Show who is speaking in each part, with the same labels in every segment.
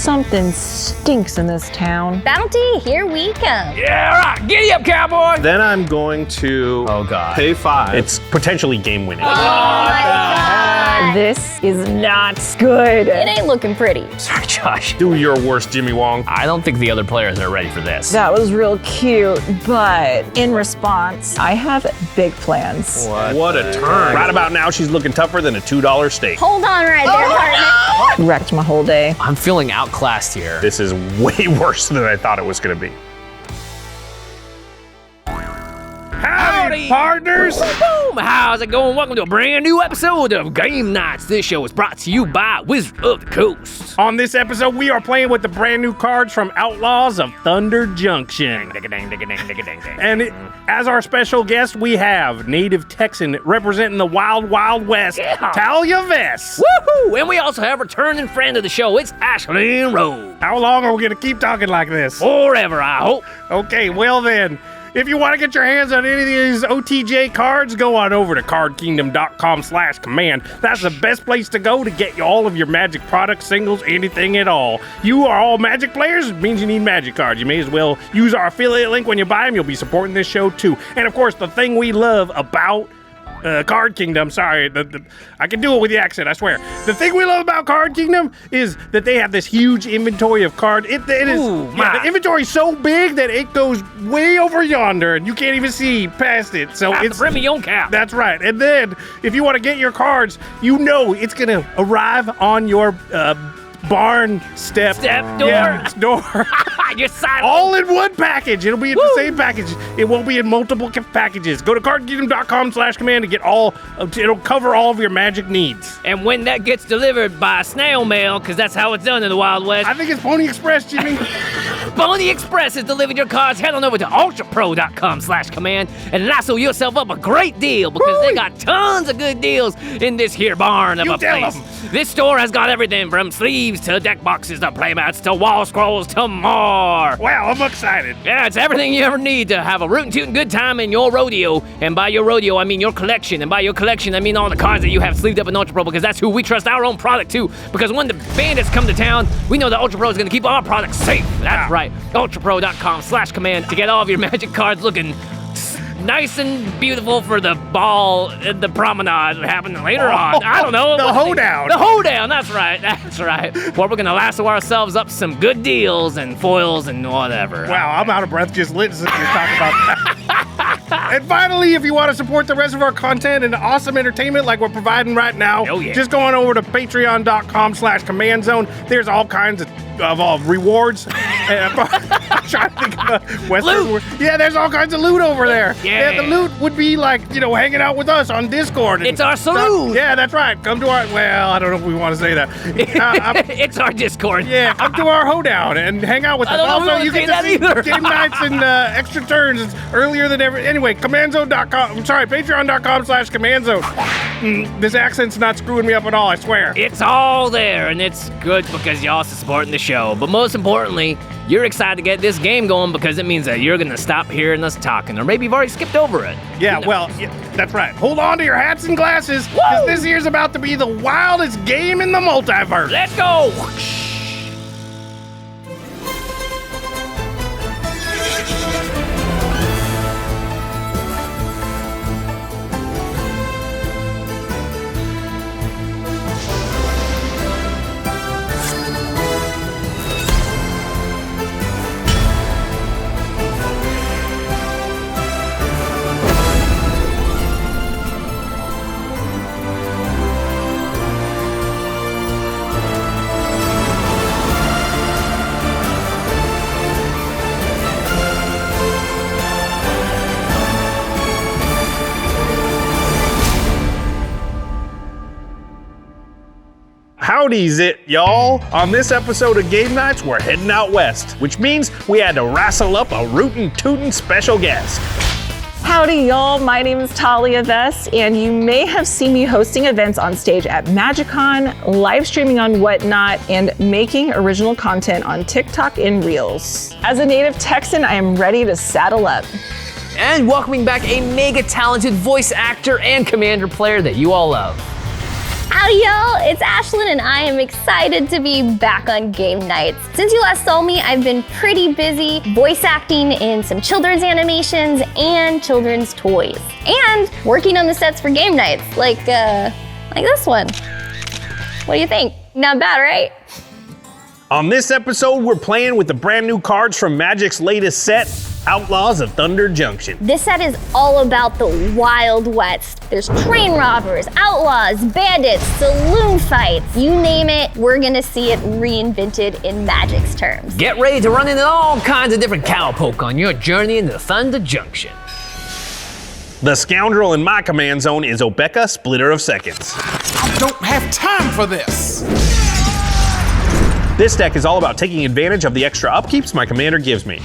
Speaker 1: Something stinks in this town.
Speaker 2: Bounty, here we come.
Speaker 3: Yeah, all right, giddy up, cowboy.
Speaker 4: Then I'm going to pay 5.
Speaker 5: It's potentially game winning.
Speaker 2: Oh my God.
Speaker 1: This is not good.
Speaker 2: It ain't looking pretty.
Speaker 3: Sorry, Josh.
Speaker 5: Do your worst, Jimmy Wong.
Speaker 3: I don't think the other players are ready for this.
Speaker 1: That was real cute, but in response, I have big plans.
Speaker 5: What a turn. Right about now, she's looking tougher than a $2 steak.
Speaker 2: Hold on right there, partner.
Speaker 1: Wrecked my whole day.
Speaker 3: I'm feeling outclassed here.
Speaker 5: This is way worse than I thought it was gonna be.
Speaker 3: Howdy, partners! Boom! How's it going? Welcome to a brand new episode of Game Nights. This show is brought to you by Wizard of the Coast.
Speaker 6: On this episode, we are playing with the brand new cards from Outlaws of Thunder Junction. And as our special guest, we have native Texan representing the Wild Wild West, Taalia Vess.
Speaker 3: Woohoo! And we also have returning friend of the show. It's Ashlen Rose.
Speaker 6: How long are we gonna keep talking like this?
Speaker 3: Forever, I hope.
Speaker 6: Okay, well then. If you want to get your hands on any of these OTJ cards, go on over to cardkingdom.com/command. That's the best place to go to get all of your Magic products, singles, anything at all. You are all Magic players, it means you need Magic cards. You may as well use our affiliate link when you buy them. You'll be supporting this show too. And of course, the thing we love about Card Kingdom, sorry, I can do it with the accent, I swear. The thing we love about Card Kingdom is that they have this huge inventory of cards. The inventory is so big that it goes way over yonder and you can't even see past it. So
Speaker 3: it's the brim of your own cap.
Speaker 6: That's right. And then if you want to get your cards, you know it's gonna arrive on your barn step door.
Speaker 3: Yeah,
Speaker 6: door.
Speaker 3: Your side.
Speaker 6: All in one package. It'll be in the same package. It won't be in multiple packages. Go to cardkingdom.com/command to get all. It'll cover all of your Magic needs.
Speaker 3: And when that gets delivered by snail mail, because that's how it's done in the Wild West.
Speaker 6: I think it's Pony Express, Jimmy.
Speaker 3: Pony Express has delivered your cards. Head on over to ULTRAPRO.com/command and lasso yourself up a great deal because they got tons of good deals in this here barn of a place. This store has got everything from sleeves to deck boxes to playmats to wall scrolls to more.
Speaker 6: Wow, I'm excited.
Speaker 3: Yeah, it's everything you ever need to have a rootin' tootin' good time in your rodeo. And by your rodeo, I mean your collection. And by your collection, I mean all the cards that you have sleeved up in ULTRAPRO because that's who we trust our own product to. Because when the bandits come to town, we know that ULTRAPRO is going to keep our products safe. That's right. ULTRAPRO.com/command to get all of your Magic cards looking nice and beautiful for the ball and the promenade happening later on. I don't know.
Speaker 6: The hoedown.
Speaker 3: The hoedown, that's right. That's right. Where we're going to lasso ourselves up some good deals and foils and whatever.
Speaker 6: Wow, I'm out of breath just listening to you talk about that. And finally, if you want to support the rest of our content and awesome entertainment like we're providing right now, just go on over to patreon.com/command zone. There's all kinds of rewards. I'm trying to think of Western word. Yeah, there's all kinds of loot over there. Yeah, the loot would be like, hanging out with us on Discord.
Speaker 3: It's our saloon.
Speaker 6: Yeah, that's right. Come to our, well, I don't know if we want to say that.
Speaker 3: It's our Discord.
Speaker 6: Yeah, come to our hoedown and hang out with us. Also, you get to see game nights and extra turns earlier than ever. Anyway, patreon.com/command zone. This accent's not screwing me up at all, I swear.
Speaker 3: It's all there, and it's good because y'all supporting the show. But most importantly, you're excited to get this game going because it means that you're going to stop hearing us talking, or maybe you've already skipped over it.
Speaker 6: Yeah, well, that's right. Hold on to your hats and glasses, because this year's about to be the wildest game in the multiverse.
Speaker 3: Let's go!
Speaker 5: Howdy's it, y'all. On this episode of Game Nights, we're heading out west, which means we had to wrestle up a rootin' tootin' special guest.
Speaker 1: Howdy, y'all. My name is Taalia Vess, and you may have seen me hosting events on stage at MagicCon, live streaming on Whatnot, and making original content on TikTok and Reels. As a native Texan, I am ready to saddle up.
Speaker 3: And welcoming back a mega talented voice actor and commander player that you all love.
Speaker 2: Howdy y'all, it's Ashlen and I am excited to be back on game nights. Since you last saw me, I've been pretty busy voice acting in some children's animations and children's toys. And working on the sets for game nights, like this one. What do you think? Not bad, right?
Speaker 5: On this episode, we're playing with the brand new cards from Magic's latest set, Outlaws of Thunder Junction.
Speaker 2: This set is all about the Wild West. There's train robbers, outlaws, bandits, saloon fights. You name it, we're gonna see it reinvented in Magic's terms.
Speaker 3: Get ready to run into all kinds of different cowpoke on your journey into Thunder Junction.
Speaker 5: The scoundrel in my command zone is Obeka, Splitter of Seconds.
Speaker 7: I don't have time for this.
Speaker 5: This deck is all about taking advantage of the extra upkeeps my commander gives me.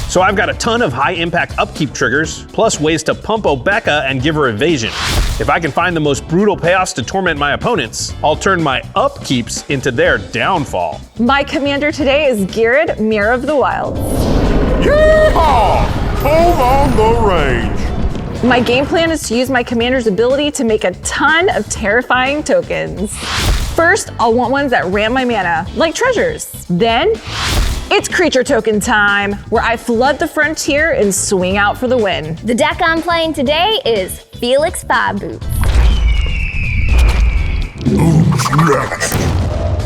Speaker 5: So I've got a ton of high impact upkeep triggers, plus ways to pump Obeka and give her evasion. If I can find the most brutal payoffs to torment my opponents, I'll turn my upkeeps into their downfall.
Speaker 1: My commander today is Ghired, Mirror of the Wilds.
Speaker 7: Yeehaw! Hold on the range.
Speaker 1: My game plan is to use my commander's ability to make a ton of terrifying tokens. First, I'll want ones that ramp my mana, like treasures. Then, it's creature token time, where I flood the frontier and swing out for the win.
Speaker 2: The deck I'm playing today is Felix 5 Boots.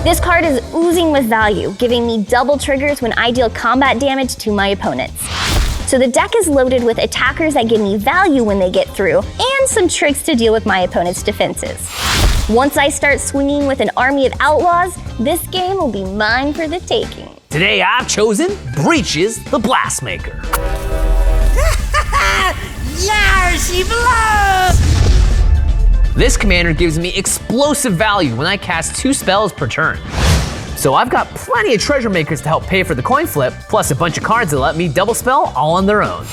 Speaker 2: This card is oozing with value, giving me double triggers when I deal combat damage to my opponents. So the deck is loaded with attackers that give me value when they get through, and some tricks to deal with my opponent's defenses. Once I start swinging with an army of outlaws, this game will be mine for the taking.
Speaker 3: Today I've chosen Breeches, the Blast Maker.
Speaker 7: Yeah, she blows!
Speaker 3: This commander gives me explosive value when I cast 2 spells per turn. So I've got plenty of treasure makers to help pay for the coin flip, plus a bunch of cards that let me double spell all on their own.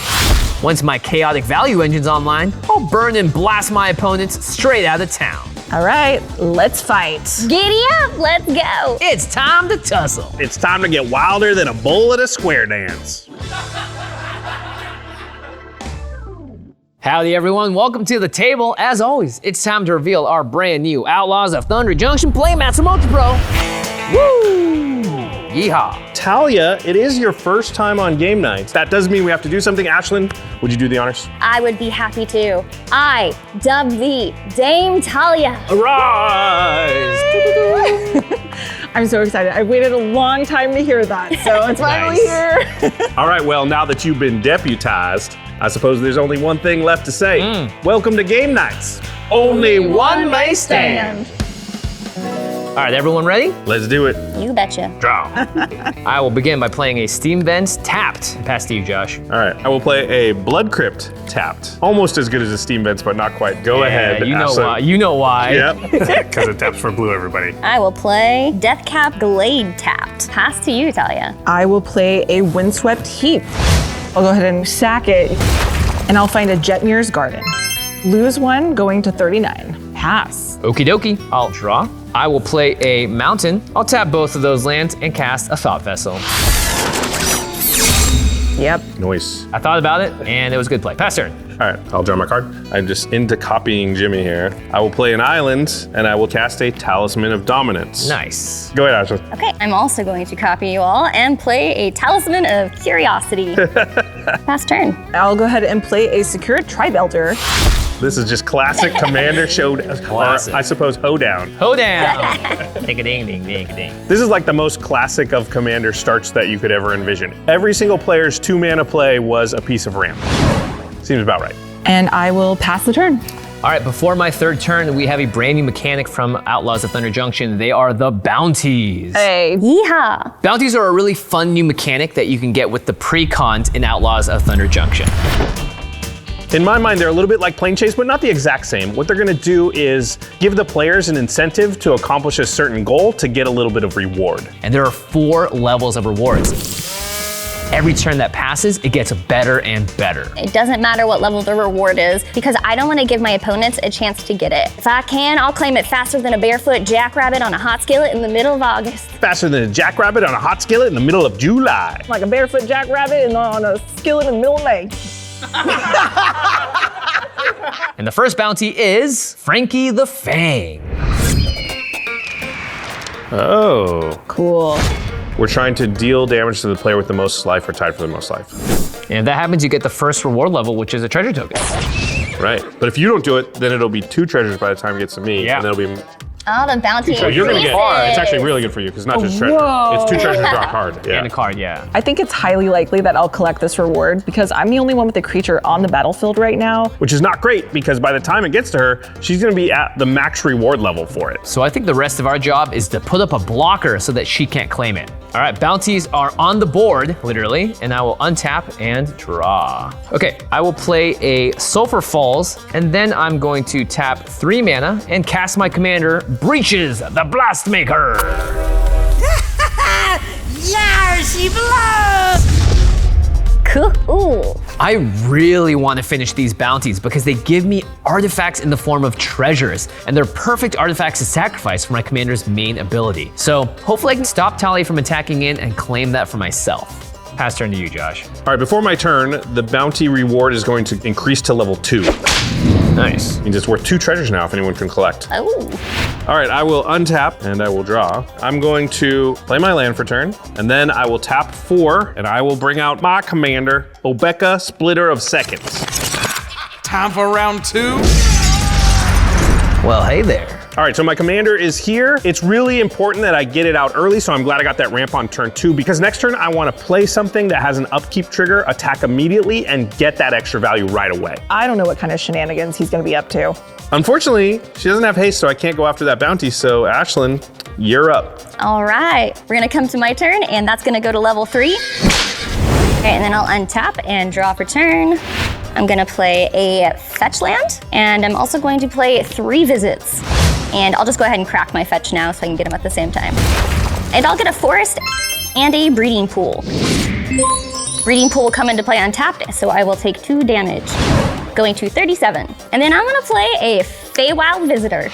Speaker 3: Once my chaotic value engine's online, I'll burn and blast my opponents straight out of town.
Speaker 1: All right, let's fight.
Speaker 2: Giddy up, let's go.
Speaker 3: It's time to tussle.
Speaker 5: It's time to get wilder than a bull at a square dance.
Speaker 3: Howdy everyone, welcome to the table. As always, it's time to reveal our brand new Outlaws of Thunder Junction playmats from ULTRAPRO. Woo! Yeehaw.
Speaker 4: Talia, it is your first time on game nights. That does mean we have to do something. Ashlen, would you do the honors?
Speaker 2: I would be happy to. I dub thee Dame Talia.
Speaker 3: Arise!
Speaker 1: I'm so excited. I've waited a long time to hear that, so it's finally here.
Speaker 4: All right, well, now that you've been deputized, I suppose there's only one thing left to say. Welcome to game nights. Only one may stand.
Speaker 3: All right, everyone ready?
Speaker 4: Let's do it.
Speaker 2: You betcha.
Speaker 3: Draw. I will begin by playing a Steam Vents tapped. Pass to you, Josh.
Speaker 4: All right, I will play a Blood Crypt tapped. Almost as good as a Steam Vents, but not quite. Go ahead,
Speaker 3: You know
Speaker 4: Ashlen.
Speaker 3: why. You know why.
Speaker 4: Yep, because it taps for blue, everybody.
Speaker 2: I will play Deathcap Glade tapped. Pass to you, Talia.
Speaker 1: I will play a Windswept Heath. I'll go ahead and sack it, and I'll find a Jetmir's Garden. Lose 1, going to 39. Pass.
Speaker 3: Okie dokie. I'll draw. I will play a mountain. I'll tap both of those lands and cast a Thought Vessel.
Speaker 1: Yep.
Speaker 4: Nice.
Speaker 3: I thought about it, and it was a good play. Pass turn.
Speaker 4: All right, I'll draw my card. I'm just into copying Jimmy here. I will play an island, and I will cast a Talisman of Dominance.
Speaker 3: Nice.
Speaker 4: Go ahead, Ashlen.
Speaker 2: Okay, I'm also going to copy you all and play a Talisman of Curiosity. Pass turn.
Speaker 1: I'll go ahead and play a Secure Tribe Elder.
Speaker 4: This is just classic Commander Showdown,
Speaker 3: Classic.
Speaker 4: or I suppose Hoedown.
Speaker 3: Hoedown. Ding a ding ding ding ding.
Speaker 4: This is like the most classic of Commander starts that you could ever envision. Every single player's 2-mana play was a piece of ramp. Seems about right.
Speaker 1: And I will pass the turn.
Speaker 3: All right, before my third turn, we have a brand new mechanic from Outlaws of Thunder Junction. They are the bounties.
Speaker 1: Hey.
Speaker 2: Yeehaw.
Speaker 3: Bounties are a really fun new mechanic that you can get with the pre-cons in Outlaws of Thunder Junction.
Speaker 4: In my mind, they're a little bit like Plane Chase, but not the exact same. What they're gonna do is give the players an incentive to accomplish a certain goal to get a little bit of reward.
Speaker 3: And there are 4 levels of rewards. Every turn that passes, it gets better and better.
Speaker 2: It doesn't matter what level the reward is because I don't want to give my opponents a chance to get it. If I can, I'll claim it faster than a barefoot jackrabbit on a hot skillet in the middle of August.
Speaker 4: Faster than a jackrabbit on a hot skillet in the middle of July.
Speaker 1: Like a barefoot jackrabbit and on a skillet in the middle of May.
Speaker 3: And the first bounty is Frankie the Fang.
Speaker 4: Oh.
Speaker 1: Cool.
Speaker 4: We're trying to deal damage to the player with the most life or tied for the most life.
Speaker 3: And if that happens, you get the first reward level, which is a treasure token.
Speaker 4: Right. But if you don't do it, then it'll be 2 treasures by the time it gets to me.
Speaker 3: Yeah.
Speaker 4: And then it'll be.
Speaker 2: Oh, the bounty
Speaker 4: So you're gonna get.
Speaker 2: increases.
Speaker 4: It's actually really good for you because not just treasure.
Speaker 1: Whoa.
Speaker 4: It's 2 treasures to draw a card. Yeah.
Speaker 3: And a card, yeah.
Speaker 1: I think it's highly likely that I'll collect this reward because I'm the only one with the creature on the battlefield right now.
Speaker 4: Which is not great because by the time it gets to her, she's gonna be at the max reward level for it.
Speaker 3: So I think the rest of our job is to put up a blocker so that she can't claim it. All right, bounties are on the board, literally, and I will untap and draw. Okay, I will play a Sulfur Falls, and then I'm going to tap 3 mana and cast my commander, Breeches, the Blast Maker.
Speaker 7: Yeah, she blows!
Speaker 2: Cool.
Speaker 3: I really want to finish these bounties because they give me artifacts in the form of treasures, and they're perfect artifacts to sacrifice for my commander's main ability. So hopefully I can stop Talia from attacking in and claim that for myself. Pass turn to you, Josh.
Speaker 4: All right, before my turn, the bounty reward is going to increase to level 2.
Speaker 3: Nice.
Speaker 4: Means it's worth 2 treasures now if anyone can collect.
Speaker 2: Oh.
Speaker 4: All right, I will untap and I will draw. I'm going to play my land for turn, and then I will tap 4, and I will bring out my commander, Obeka, Splitter of Seconds.
Speaker 7: Time for round 2.
Speaker 3: Well, hey there.
Speaker 4: All right, so my commander is here. It's really important that I get it out early, so I'm glad I got that ramp on turn 2, because next turn I want to play something that has an upkeep trigger, attack immediately, and get that extra value right away.
Speaker 1: I don't know what kind of shenanigans he's gonna be up to.
Speaker 4: Unfortunately, she doesn't have haste, so I can't go after that bounty, so Ashlen, you're up.
Speaker 2: All right, we're gonna come to my turn, and that's gonna go to level 3. Okay, and then I'll untap and draw for turn. I'm gonna play a fetch land, and I'm also going to play 3 visits. And I'll just go ahead and crack my fetch now so I can get them at the same time. And I'll get a forest and a breeding pool. Breeding pool will come into play untapped, so I will take 2 damage, going to 37. And then I'm gonna play a Feywild Visitor.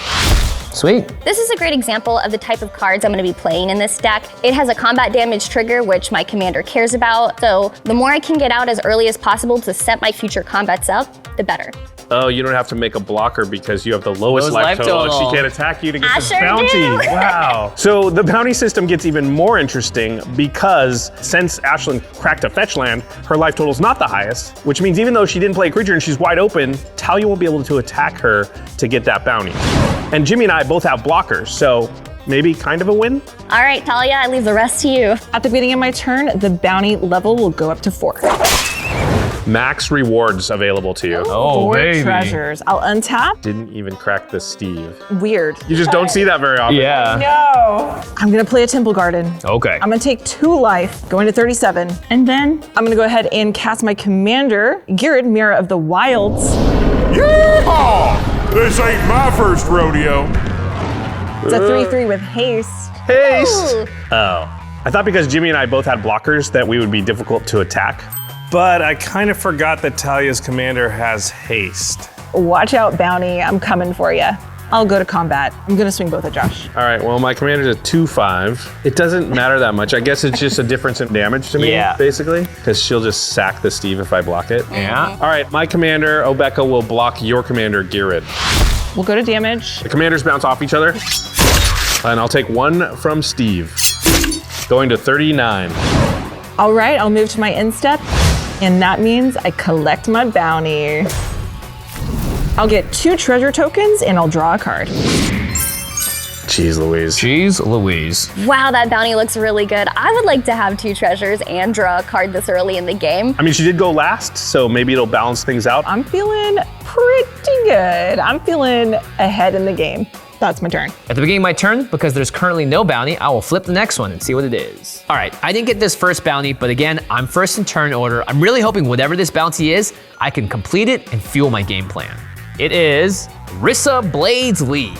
Speaker 3: Sweet.
Speaker 2: This is a great example of the type of cards I'm gonna be playing in this deck. It has a combat damage trigger, which my commander cares about. So the more I can get out as early as possible to set my future combats up, the better.
Speaker 4: Oh, you don't have to make a blocker because you have the lowest
Speaker 3: Lowest
Speaker 4: life
Speaker 3: life
Speaker 4: total.
Speaker 3: total.
Speaker 4: She can't attack you to get
Speaker 2: I
Speaker 4: this
Speaker 2: sure
Speaker 4: bounty.
Speaker 2: do.
Speaker 4: Wow. So the bounty system gets even more interesting because since Ashlen cracked a fetch land, her life total is not the highest, which means even though she didn't play a creature and she's wide open, Talia won't be able to attack her to get that bounty. And Jimmy and I both have blockers, so maybe kind of a win?
Speaker 2: All right, Talia, I leave the rest to you.
Speaker 1: At the beginning of my turn, the bounty level will go up to 4.
Speaker 4: Max rewards available to you.
Speaker 3: Oh,
Speaker 1: 4
Speaker 3: baby.
Speaker 1: treasures. I'll untap.
Speaker 4: Didn't even crack the Steve.
Speaker 1: Weird.
Speaker 4: You just don't see that very often.
Speaker 3: Yeah.
Speaker 1: No. I'm gonna play a Temple Garden.
Speaker 3: Okay.
Speaker 1: I'm gonna take 2 life, going to 37. And then I'm gonna go ahead and cast my commander, Ghired, Mirror of the Wilds.
Speaker 7: Yeehaw! This ain't my first rodeo.
Speaker 1: It's a 3/3 with haste.
Speaker 4: Haste!
Speaker 2: Ooh.
Speaker 4: Oh. I thought because Jimmy and I both had blockers that we would be difficult to attack. But I kind of forgot that Talia's commander has haste.
Speaker 1: Watch out, bounty. I'm coming for you. I'll go to combat. I'm gonna swing both at Josh.
Speaker 4: All right, well, my commander's a 2/5. It doesn't matter that much. I guess it's just a difference in damage to me,
Speaker 3: Yeah.
Speaker 4: basically, because she'll just sack the Steve if I block it.
Speaker 3: Yeah.
Speaker 4: All right, my commander, Obeka, will block your commander, Ghired.
Speaker 1: We'll go to damage.
Speaker 4: The commanders bounce off each other, and I'll take 1 from Steve, going to 39.
Speaker 1: All right, I'll move to my instep, and that means I collect my bounty. I'll get 2 treasure tokens, and I'll draw a card.
Speaker 4: Jeez Louise.
Speaker 3: Jeez Louise.
Speaker 2: Wow, that bounty looks really good. I would like to have 2 treasures and draw a card this early in the game.
Speaker 4: I mean, she did go last, so maybe it'll balance things out.
Speaker 1: I'm feeling pretty good. I'm feeling ahead in the game. That's my turn.
Speaker 3: At the beginning of my turn, because there's currently no bounty, I will flip the next one and see what it is. All right, I didn't get this first bounty, but again, I'm first in turn order. I'm really hoping whatever this bounty is, I can complete it and fuel my game plan. It is Rissa Blades Lee.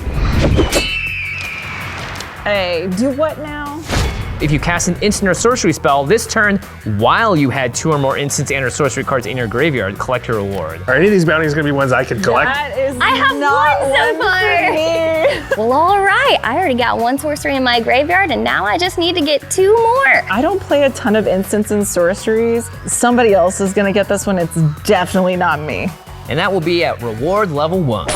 Speaker 1: Hey, do what now?
Speaker 3: If you cast an instant or sorcery spell this turn while you had 2 or more instants and or sorcery cards in your graveyard, collect your reward.
Speaker 4: Are any of these bounties gonna be ones I can collect?
Speaker 1: That is
Speaker 2: I have
Speaker 1: not
Speaker 2: one so
Speaker 1: one for me.
Speaker 2: Well, all right. I already got 1 sorcery in my graveyard, and now I just need to get 2 more.
Speaker 1: I don't play a ton of instants and sorceries. Somebody else is gonna get this one. It's definitely not me.
Speaker 3: And that will be at reward level 1.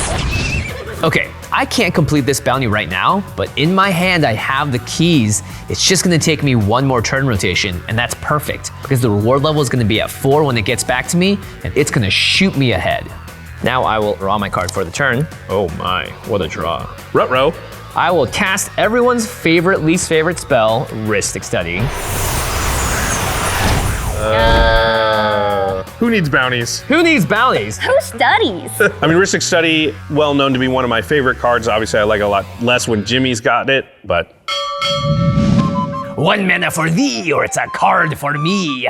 Speaker 3: Okay, I can't complete this bounty right now, but in my hand I have the keys. It's just gonna take me one more turn rotation, and that's perfect because the reward level is gonna be at 4 when it gets back to me, and it's gonna shoot me ahead. Now I will draw my card for the turn. Oh my, what a draw.
Speaker 4: Ruh-roh.
Speaker 3: I will cast everyone's least favorite spell, Rystic Study.
Speaker 4: Who needs bounties?
Speaker 3: Who needs bounties?
Speaker 2: Who studies?
Speaker 4: I mean, Rystic Study, well known to be one of my favorite cards. Obviously, I like it a lot less when Jimmy's got it, but...
Speaker 3: 1 mana for thee, or it's a card for me.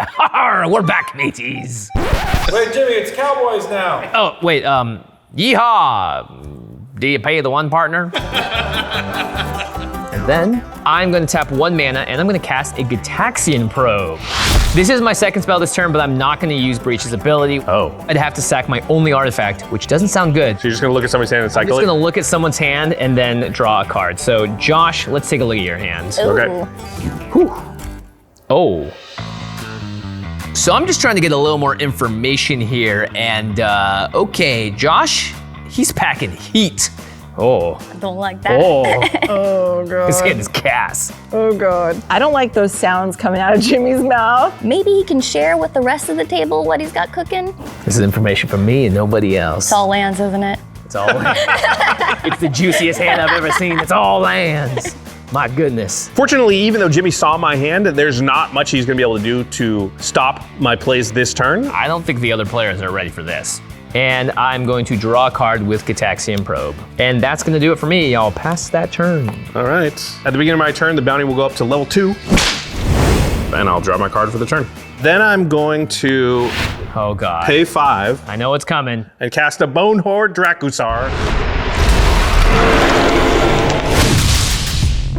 Speaker 3: We're back, mateys.
Speaker 8: Wait, Jimmy, it's Cowboys now.
Speaker 3: Oh, wait, yeehaw. Do you pay the one partner? And then I'm gonna tap 1 mana and I'm gonna cast a Gitaxian Probe. This is my second spell this turn, but I'm not gonna use Breeches' ability.
Speaker 4: Oh.
Speaker 3: I'd have to sack my only artifact, which doesn't sound good.
Speaker 4: So you're just gonna look at somebody's hand and
Speaker 3: I'm
Speaker 4: cycle
Speaker 3: just
Speaker 4: it?
Speaker 3: gonna look at someone's hand and then draw a card. So Josh, let's take a look at your hand.
Speaker 4: Okay.
Speaker 2: Ooh.
Speaker 3: Oh. So I'm just trying to get a little more information here, and okay, Josh, he's packing heat. Oh.
Speaker 2: Don't like that.
Speaker 3: Oh.
Speaker 1: Oh, God.
Speaker 3: His hand is Cass.
Speaker 1: Oh, God. I don't like those sounds coming out of Jimmy's mouth.
Speaker 2: Maybe he can share with the rest of the table what he's got cooking.
Speaker 3: This is information from me and nobody else.
Speaker 2: It's all lands, isn't it?
Speaker 3: It's all lands. It's the juiciest hand I've ever seen. It's all lands. My goodness.
Speaker 4: Fortunately, even though Jimmy saw my hand, there's not much he's gonna be able to do to stop my plays this turn.
Speaker 3: I don't think the other players are ready for this. And I'm going to draw a card with Gitaxian Probe. And that's gonna do it for me. I'll pass that turn.
Speaker 4: All right. At the beginning of my turn, the bounty will go up to level 2. And I'll draw my card for the turn. Then I'm going to
Speaker 3: Oh God.
Speaker 4: pay 5
Speaker 3: I know it's coming.
Speaker 4: and cast a Bonehoard dracosaur.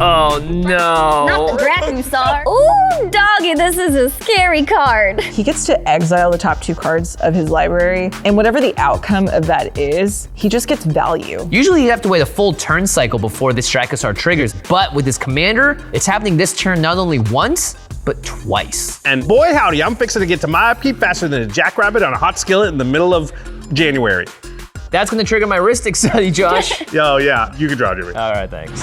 Speaker 3: Oh no.
Speaker 2: Not the dracosaur. Ooh, doggy, this is a scary card.
Speaker 1: He gets to exile the top 2 cards of his library, and whatever the outcome of that is, he just gets value.
Speaker 3: Usually you have to wait a full turn cycle before this Dracosaur triggers, but with this commander, it's happening this turn not only once, but twice.
Speaker 4: And boy howdy, I'm fixing to get to my upkeep faster than a jackrabbit on a hot skillet in the middle of January.
Speaker 3: That's gonna trigger my Rystic Study, Josh.
Speaker 4: Oh yeah, you can draw, Jimmy.
Speaker 3: All right, thanks.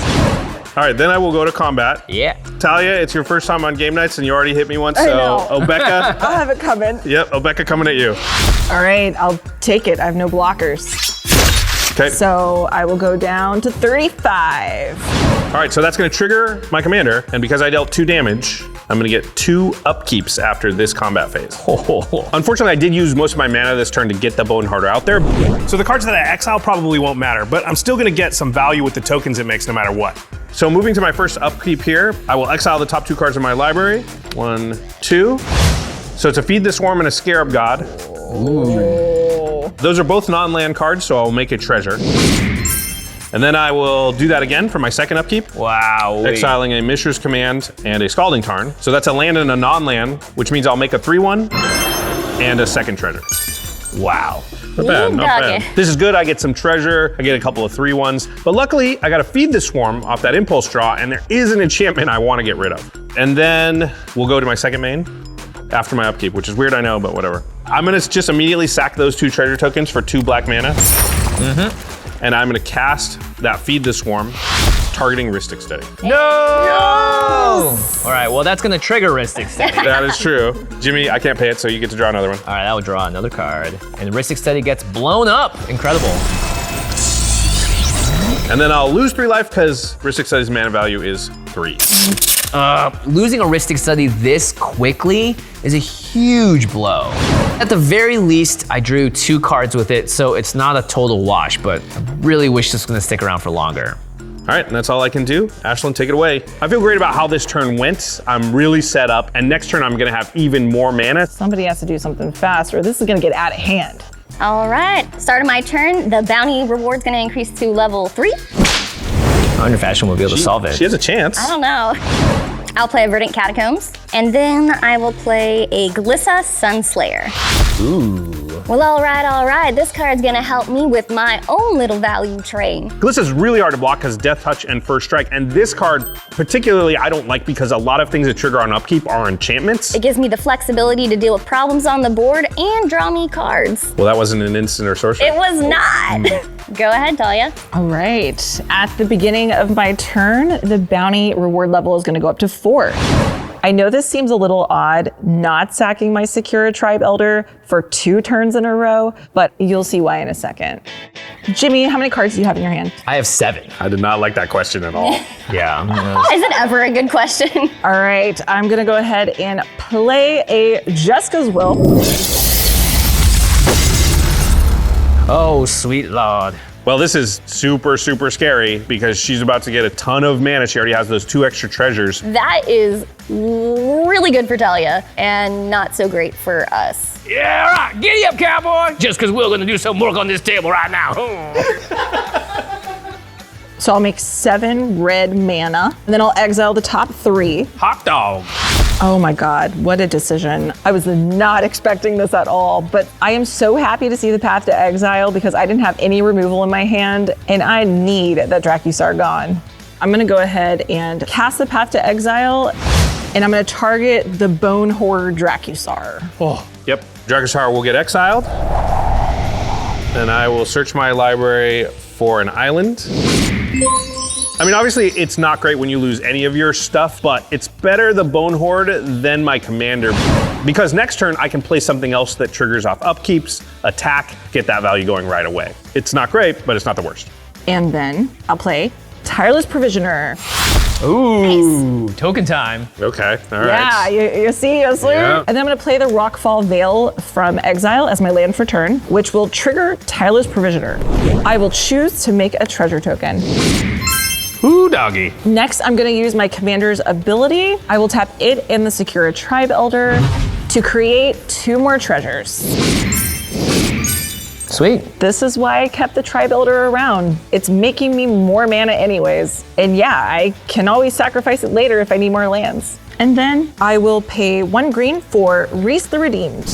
Speaker 4: All right, then I will go to combat.
Speaker 3: Yeah.
Speaker 4: Talia, it's your first time on game nights and you already hit me once,
Speaker 1: I
Speaker 4: so
Speaker 1: know.
Speaker 4: Obeka.
Speaker 1: I'll have it coming.
Speaker 4: Yep, Obeka coming at you.
Speaker 1: All right, I'll take it. I have no blockers.
Speaker 4: Okay.
Speaker 1: So I will go down to 35.
Speaker 4: All right, so that's gonna trigger my commander, and because I dealt 2 damage, I'm gonna get 2 upkeeps after this combat phase. Unfortunately, I did use most of my mana this turn to get the Bonehoard out there. So the cards that I exile probably won't matter, but I'm still gonna get some value with the tokens it makes no matter what. So moving to my first upkeep here, I will exile the top 2 cards in my library. 1, 2. So it's a Feed the Swarm and a Scarab God. Ooh. Those are both non-land cards, so I'll make a treasure. And then I will do that again for my second upkeep.
Speaker 3: Wow.
Speaker 4: Exiling a Mishra's Command and a Scalding Tarn. So that's a land and a non-land, which means I'll make a 3/1 and a second treasure.
Speaker 3: Wow.
Speaker 4: Not bad, not
Speaker 2: doggy.
Speaker 4: bad. This is good, I get some treasure, I get a couple of 3/1s, but luckily I gotta Feed the Swarm off that Impulse Draw, and there is an enchantment I wanna get rid of. And then we'll go to my second main after my upkeep, which is weird, I know, but whatever. I'm gonna just immediately sack those 2 treasure tokens for 2 black mana. And I'm gonna cast that Feed the Swarm, targeting Rystic Study.
Speaker 3: No! All right, well that's gonna trigger Rystic Study.
Speaker 4: That is true. Jimmy, I can't pay it, so you get to draw another one.
Speaker 3: All right, I will draw another card. And Rystic Study gets blown up. Incredible.
Speaker 4: And then I'll lose 3 life because Rystic Study's mana value is 3.
Speaker 3: Losing a Rystic Study this quickly is a huge blow. At the very least, I drew 2 cards with it, so it's not a total wash, but I really wish this was gonna stick around for longer.
Speaker 4: All right, and that's all I can do. Ashlen, take it away. I feel great about how this turn went. I'm really set up, and next turn I'm gonna have even more mana.
Speaker 1: Somebody has to do something fast or this is gonna get out of hand.
Speaker 2: All right, start of my turn. The bounty reward's gonna increase to level 3.
Speaker 3: I wonder if Ashlen will be able to solve it.
Speaker 4: She has a chance.
Speaker 2: I don't know. I'll play a Verdant Catacombs, and then I will play a Glissa Sunslayer.
Speaker 3: Ooh.
Speaker 2: Well, all right. This card's gonna help me with my own little value train.
Speaker 4: Glissa's really hard to block because Death Touch and First Strike, and this card particularly I don't like because a lot of things that trigger on upkeep are enchantments.
Speaker 2: It gives me the flexibility to deal with problems on the board and draw me cards.
Speaker 4: Well, that wasn't an instant or sorcery.
Speaker 2: It was not. Go ahead, Talia.
Speaker 1: All right, at the beginning of my turn, the bounty reward level is gonna go up to 4. I know this seems a little odd, not sacking my Secura Tribe Elder for 2 turns in a row, but you'll see why in a second. Jimmy, how many cards do you have in your hand?
Speaker 3: I have 7.
Speaker 4: I did not like that question at all.
Speaker 3: Yeah.
Speaker 2: Is it ever a good question?
Speaker 1: All right, I'm gonna go ahead and play a Jessica's Will.
Speaker 3: Oh, sweet lord.
Speaker 4: Well, this is super, super scary because she's about to get a ton of mana. She already has those 2 extra treasures.
Speaker 2: That is really good for Talia and not so great for us.
Speaker 3: Yeah, all right. Giddy up, cowboy. Just because we're going to do some work on this table right now.
Speaker 1: So I'll make 7 red mana, and then I'll exile the top 3.
Speaker 3: Hot dog.
Speaker 1: Oh my God, what a decision. I was not expecting this at all, but I am so happy to see the Path to Exile because I didn't have any removal in my hand, and I need that dracosaur gone. I'm gonna go ahead and cast the Path to Exile, and I'm gonna target the Bonehoard dracosaur.
Speaker 4: Oh, yep. Dracosaur will get exiled. And I will search my library for an island. I mean, obviously, it's not great when you lose any of your stuff, but it's better the Bonehoard than my commander because next turn I can play something else that triggers off upkeeps, attack, get that value going right away. It's not great, but it's not the worst.
Speaker 1: And then I'll play Tireless Provisioner.
Speaker 3: Ooh, token time.
Speaker 4: Okay, all right.
Speaker 1: Yeah, you see, you see?
Speaker 4: Yeah.
Speaker 1: And then I'm gonna play the Rockfall Veil from Exile as my land for turn, which will trigger Tireless Provisioner. I will choose to make a treasure token.
Speaker 4: Ooh, doggy.
Speaker 1: Next, I'm gonna use my commander's ability. I will tap it and the Secura Tribe Elder to create 2 more treasures.
Speaker 3: Sweet.
Speaker 1: This is why I kept the Tribe Elder around. It's making me more mana anyways. And yeah, I can always sacrifice it later if I need more lands. And then I will pay 1 green for Rhys the Redeemed.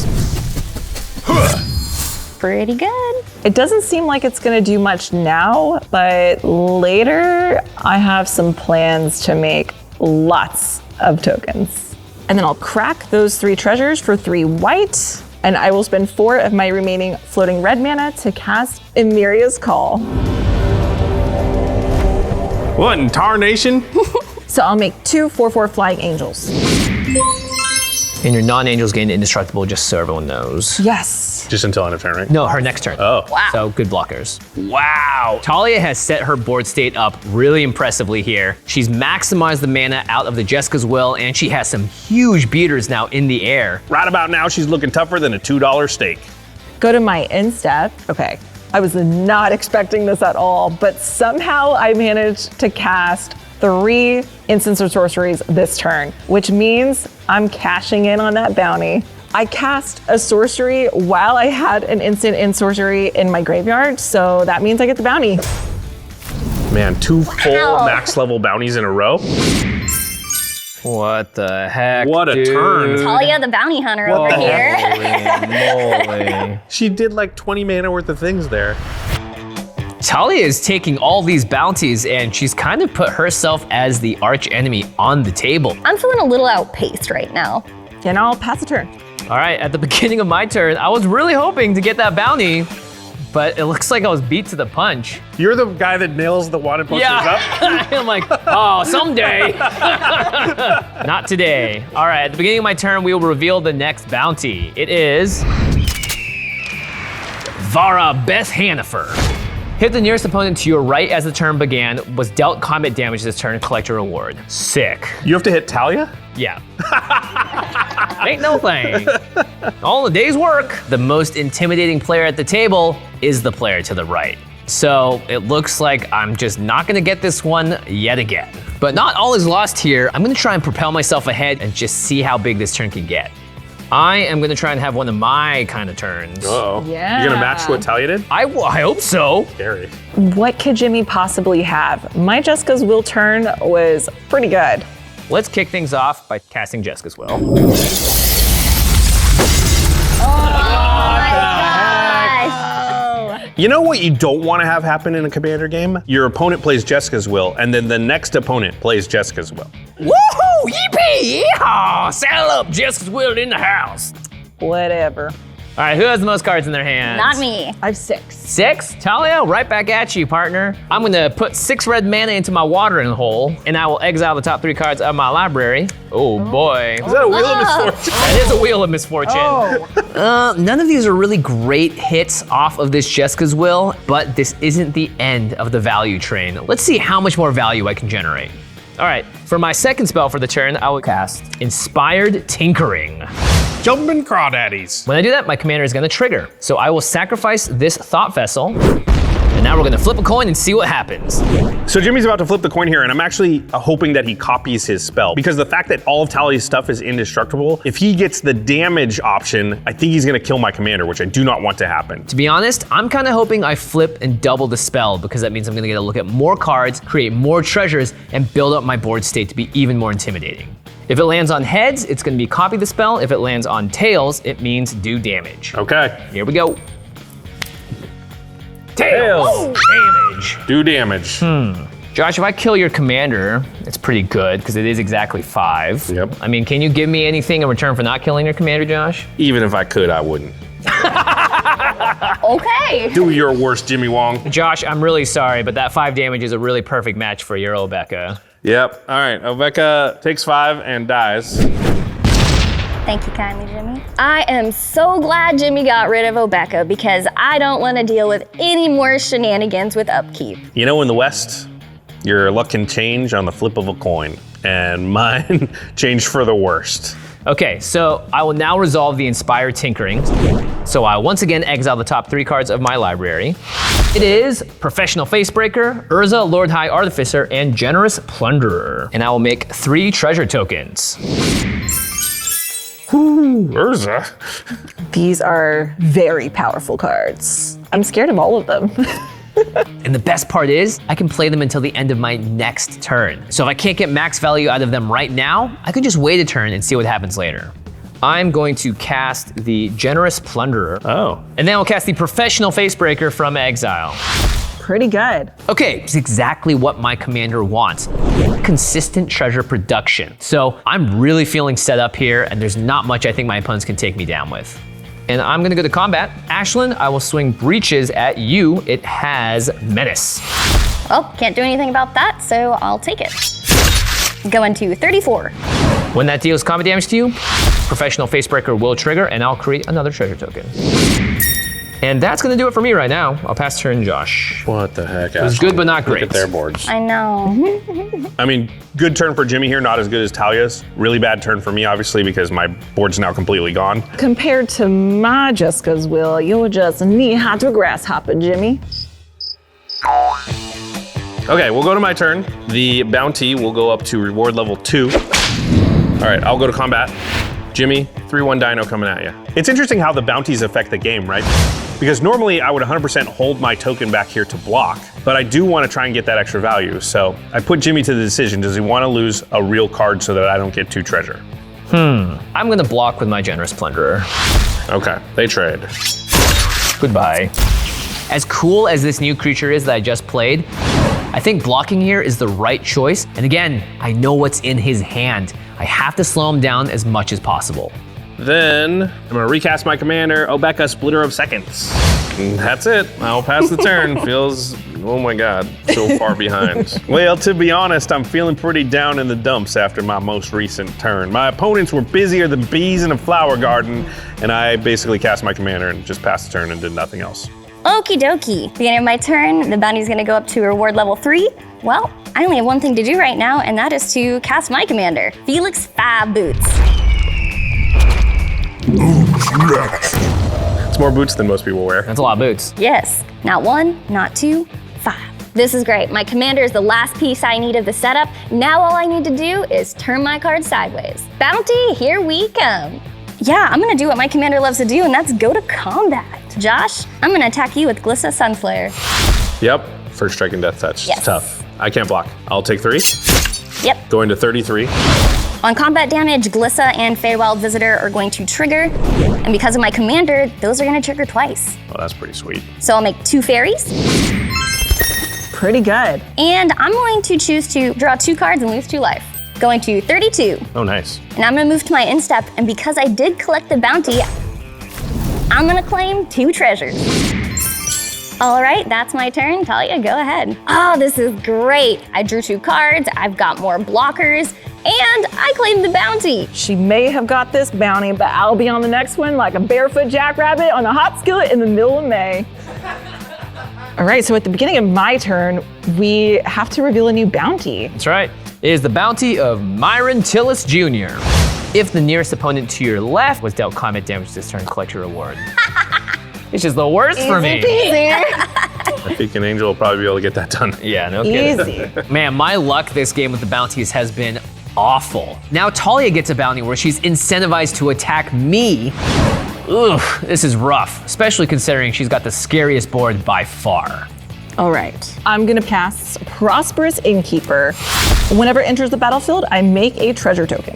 Speaker 2: Pretty good.
Speaker 1: It doesn't seem like it's gonna do much now, but later I have some plans to make lots of tokens. And then I'll crack those 3 treasures for 3 white, and I will spend 4 of my remaining floating red mana to cast Emiria's Call.
Speaker 4: What in tarnation?
Speaker 1: So I'll make 2 4/4 Flying Angels.
Speaker 3: And your non-angels gain indestructible, just so everyone knows.
Speaker 1: Yes.
Speaker 4: Just until end of turn, right?
Speaker 3: No, her next turn.
Speaker 4: Oh.
Speaker 2: Wow.
Speaker 3: So good blockers. Wow. Talia has set her board state up really impressively here. She's maximized the mana out of the Jessica's Will, and she has some huge beaters now in the air.
Speaker 4: Right about now, she's looking tougher than a $2 steak.
Speaker 1: Go to my end step. Okay. I was not expecting this at all, but somehow I managed to cast 3 instants or sorceries this turn, which means I'm cashing in on that bounty. I cast a sorcery while I had an instant and sorcery in my graveyard, so that means I get the bounty.
Speaker 4: Man, 2 full
Speaker 2: Wow.
Speaker 4: max level bounties in a row.
Speaker 3: What the heck,
Speaker 4: What a
Speaker 3: dude?
Speaker 4: turn.
Speaker 2: Talia, the bounty hunter
Speaker 4: What
Speaker 2: over
Speaker 4: the
Speaker 2: here.
Speaker 3: Holy moly.
Speaker 4: She did like 20 mana worth of things there.
Speaker 3: Talia is taking all these bounties and she's kind of put herself as the arch enemy on the table.
Speaker 2: I'm feeling a little outpaced right now.
Speaker 1: And I'll pass the turn.
Speaker 3: All right, at the beginning of my turn, I was really hoping to get that bounty, but it looks like I was beat to the punch.
Speaker 4: You're the guy that nails the wanted posters up?
Speaker 3: I'm like, oh, someday. Not today. All right, at the beginning of my turn, we will reveal the next bounty. It is Vara Beth Hannifer. Hit the nearest opponent to your right as the turn began, was dealt combat damage this turn, collect your reward. Sick.
Speaker 4: You have to hit Talia?
Speaker 3: Yeah. Ain't no thing. All in a day's work. The most intimidating player at the table is the player to the right. So it looks like I'm just not gonna get this one yet again. But not all is lost here. I'm gonna try and propel myself ahead and just see how big this turn can get. I am gonna try and have one of my kind of turns.
Speaker 4: Uh-oh.
Speaker 1: Yeah.
Speaker 4: You're gonna match what Talia did?
Speaker 3: I hope so.
Speaker 4: Scary.
Speaker 1: What could Jimmy possibly have? My Jessica's Will turn was pretty good.
Speaker 3: Let's kick things off by casting Jessica's Will.
Speaker 5: You know what you don't want to have happen in a Commander game? Your opponent plays Jessica's Will, and then the next opponent plays Jessica's Will.
Speaker 3: Woohoo! Yippee! Yeehaw! Saddle up, Jessica's Will in the house.
Speaker 1: Whatever.
Speaker 3: All right, who has the most cards in their hands?
Speaker 2: Not me.
Speaker 1: I have 6.
Speaker 3: 6? Talia, right back at you, partner. I'm gonna put 6 red mana into my watering hole, and I will exile the top 3 cards of my library. Oh boy.
Speaker 5: Is that a Wheel of Misfortune?
Speaker 3: That is a Wheel of Misfortune. None of these are really great hits off of this Jessica's Will, but this isn't the end of the value train. Let's see how much more value I can generate. All right, for my second spell for the turn, I will cast Inspired Tinkering.
Speaker 6: Jumping crawdaddies.
Speaker 3: When I do that, my commander is gonna trigger. So I will sacrifice this Thought Vessel, and now we're gonna flip a coin and see what happens.
Speaker 5: So Jimmy's about to flip the coin here, and I'm actually hoping that he copies his spell, because the fact that all of Talia's stuff is indestructible, if he gets the damage option, I think he's gonna kill my commander, which I do not want to happen.
Speaker 3: To be honest, I'm kind of hoping I flip and double the spell, because that means I'm gonna get to look at more cards, create more treasures, and build up my board state to be even more intimidating. If it lands on heads, it's gonna be copy the spell. If it lands on tails, it means do damage.
Speaker 5: Okay.
Speaker 3: Here we go. Tails. Damage.
Speaker 5: Do damage.
Speaker 3: Josh, if I kill your commander, it's pretty good, because it is exactly 5.
Speaker 5: Yep.
Speaker 3: I mean, can you give me anything in return for not killing your commander, Josh?
Speaker 5: Even if I could, I wouldn't.
Speaker 2: Okay.
Speaker 5: Do your worst, Jimmy Wong.
Speaker 3: Josh, I'm really sorry, but that 5 damage is a really perfect match for your Obeka.
Speaker 5: Yep. All right. Obeka takes 5 and dies.
Speaker 2: Thank you kindly, Jimmy. I am so glad Jimmy got rid of Obeka because I don't want to deal with any more shenanigans with upkeep.
Speaker 5: You know, in the West, your luck can change on the flip of a coin, and mine changed for the worst.
Speaker 3: Okay, so I will now resolve the Inspired Tinkering. So I once again exile the top 3 cards of my library. It is Professional Facebreaker, Urza, Lord High Artificer, and Generous Plunderer. And I will make 3 treasure tokens.
Speaker 5: Ooh, Urza.
Speaker 1: These are very powerful cards. I'm scared of all of them.
Speaker 3: And the best part is, I can play them until the end of my next turn. So if I can't get max value out of them right now, I could just wait a turn and see what happens later. I'm going to cast the Generous Plunderer.
Speaker 5: Oh.
Speaker 3: And then I'll cast the Professional Facebreaker from exile.
Speaker 1: Pretty good.
Speaker 3: Okay, it's exactly what my commander wants. Consistent treasure production. So I'm really feeling set up here, and there's not much I think my opponents can take me down with. And I'm gonna go to combat. Ashlen, I will swing Breeches at you. It has Menace.
Speaker 2: Well, can't do anything about that, so I'll take it. Going to 34.
Speaker 3: When that deals combat damage to you, Professional Facebreaker will trigger, and I'll create another treasure token. And that's gonna do it for me right now. I'll pass turn Josh.
Speaker 5: What the heck?
Speaker 3: It was good, but not great.
Speaker 5: Look at their boards.
Speaker 2: I know.
Speaker 5: I mean, good turn for Jimmy here, not as good as Talia's. Really bad turn for me, obviously, because my board's now completely gone.
Speaker 1: Compared to my Jessica's Will, you're just knee-high to a grasshopper, Jimmy.
Speaker 5: Okay, we'll go to my turn. The bounty will go up to reward level 2. All right, I'll go to combat. Jimmy, 3/1 Dino coming at you. It's interesting how the bounties affect the game, right? Because normally I would 100% hold my token back here to block, but I do want to try and get that extra value. So I put Jimmy to the decision. Does he want to lose a real card so that I don't get 2 treasure?
Speaker 3: I'm gonna block with my Generous Plunderer.
Speaker 5: Okay, they trade.
Speaker 3: Goodbye. As cool as this new creature is that I just played, I think blocking here is the right choice. And again, I know what's in his hand. I have to slow him down as much as possible.
Speaker 5: Then I'm gonna recast my commander, Obeka, Splitter of Seconds. And that's it. I'll pass the turn. Feels, oh my God, so far behind. Well, to be honest, I'm feeling pretty down in the dumps after my most recent turn. My opponents were busier than bees in a flower garden, and I basically cast my commander and just passed the turn and did nothing else.
Speaker 2: Okie dokie. Beginning of my turn, the bounty's gonna go up to reward level 3. Well, I only have one thing to do right now, and that is to cast my commander, Felix Fab Boots.
Speaker 5: It's more boots than most people wear.
Speaker 3: That's a lot of boots.
Speaker 2: Yes, not 1, not 2, 5. This is great. My commander is the last piece I need of the setup. Now all I need to do is turn my card sideways. Bounty, here we come. Yeah, I'm gonna do what my commander loves to do, and that's go to combat. Josh, I'm gonna attack you with Glissa Sunflare.
Speaker 5: Yep, first strike and death touch.
Speaker 2: Yes.
Speaker 5: It's tough. I can't block. I'll take 3.
Speaker 2: Yep.
Speaker 5: Going to 33.
Speaker 2: On combat damage, Glissa and Feywild Visitor are going to trigger, and because of my commander, those are going to trigger twice.
Speaker 4: Oh, that's pretty sweet.
Speaker 2: So I'll make 2 fairies,
Speaker 1: Pretty good.
Speaker 2: and I'm going to choose to draw 2 cards and lose 2 life. Going to 32,
Speaker 4: Oh, nice.
Speaker 2: and I'm going to move to my instep, and because I did collect the bounty, I'm going to claim 2 treasures. All right, that's my turn. Talia, go ahead. Oh, this is great. I drew 2 cards, I've got more blockers, and I claimed the bounty.
Speaker 1: She may have got this bounty, but I'll be on the next one like a barefoot jackrabbit on a hot skillet in the middle of May. All right, so at the beginning of my turn, we have to reveal a new bounty.
Speaker 3: That's right. It is the bounty of Myron Tillis Jr. If the nearest opponent to your left was dealt combat damage this turn, collect your reward. It's just the worst for me.
Speaker 4: I think an angel will probably be able to get that done.
Speaker 3: Yeah, no kidding.
Speaker 1: Easy.
Speaker 3: Man, my luck this game with the bounties has been awful. Now Talia gets a bounty where she's incentivized to attack me. Ugh, this is rough, especially considering she's got the scariest board by far.
Speaker 1: All right, I'm gonna cast Prosperous Innkeeper. Whenever it enters the battlefield, I make a treasure token.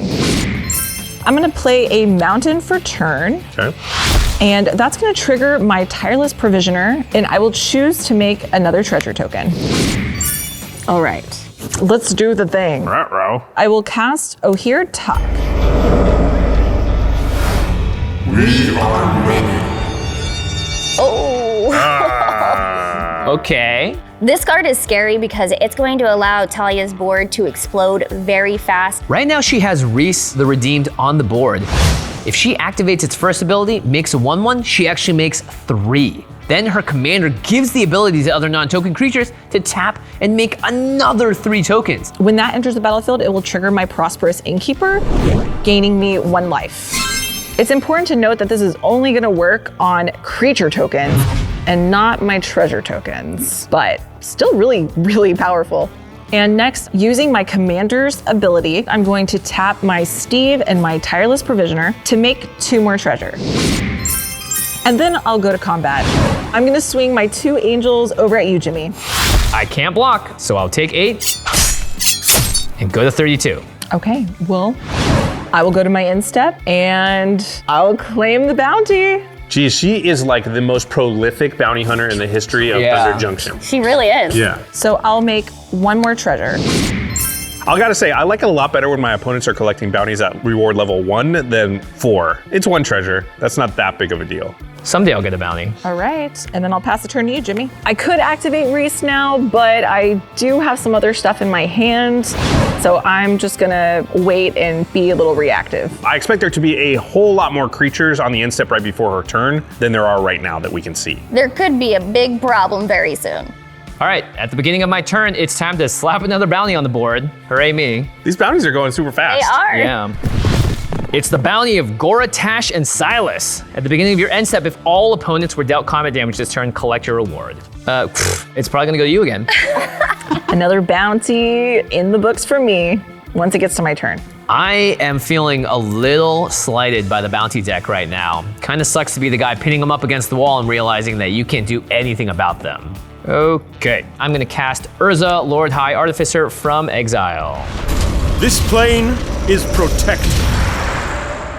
Speaker 1: I'm gonna play a mountain for turn.
Speaker 4: Okay.
Speaker 1: And that's gonna trigger my Tireless Provisioner, and I will choose to make another treasure token. All right, let's do the thing.
Speaker 4: Ruh-roh.
Speaker 1: I will cast Ghired Tuck.
Speaker 7: We are ready.
Speaker 3: Okay.
Speaker 2: This card is scary because it's going to allow Talia's board to explode very fast.
Speaker 3: Right now she has Rhys the Redeemed on the board. If she activates its first ability, makes a 1/1, she actually makes 3. Then her commander gives the ability to other non-token creatures to tap and make another 3 tokens.
Speaker 1: When that enters the battlefield, it will trigger my Prosperous Innkeeper, gaining me 1 life. It's important to note that this is only gonna work on creature tokens and not my treasure tokens, but still really, really powerful. And next, using my commander's ability, I'm going to tap my Steve and my Tireless Provisioner to make 2 more treasure. And then I'll go to combat. I'm gonna swing my 2 angels over at you, Jimmy.
Speaker 3: I can't block, so I'll take 8 and go to 32.
Speaker 1: Okay, well, I will go to my instep and I'll claim the bounty.
Speaker 4: Geez, she is like the most prolific bounty hunter in the history of
Speaker 3: Yeah.
Speaker 4: Thunder Junction.
Speaker 2: She really is.
Speaker 4: Yeah.
Speaker 1: So I'll make 1 more treasure.
Speaker 4: I gotta say, I like it a lot better when my opponents are collecting bounties at reward level 1 than 4. It's 1 treasure. That's not that big of a deal.
Speaker 3: Someday I'll get a bounty.
Speaker 1: All right, and then I'll pass the turn to you, Jimmy. I could activate Rhys now, but I do have some other stuff in my hand, so I'm just gonna wait and be a little reactive.
Speaker 4: I expect there to be a whole lot more creatures on the instep right before her turn than there are right now that we can see.
Speaker 2: There could be a big problem very soon.
Speaker 3: All right, at the beginning of my turn, it's time to slap another bounty on the board. Hooray me.
Speaker 4: These bounties are going super fast.
Speaker 2: They are.
Speaker 3: Yeah. It's the bounty of Gora, Tash, and Silas. At the beginning of your end step, if all opponents were dealt combat damage this turn, collect your reward. It's probably gonna go to you again.
Speaker 1: Another bounty in the books for me once it gets to my turn.
Speaker 3: I am feeling a little slighted by the bounty deck right now. Kinda sucks to be the guy pinning them up against the wall and realizing that you can't do anything about them. Okay, I'm gonna cast Urza, Lord High Artificer from Exile.
Speaker 7: This plane is protected.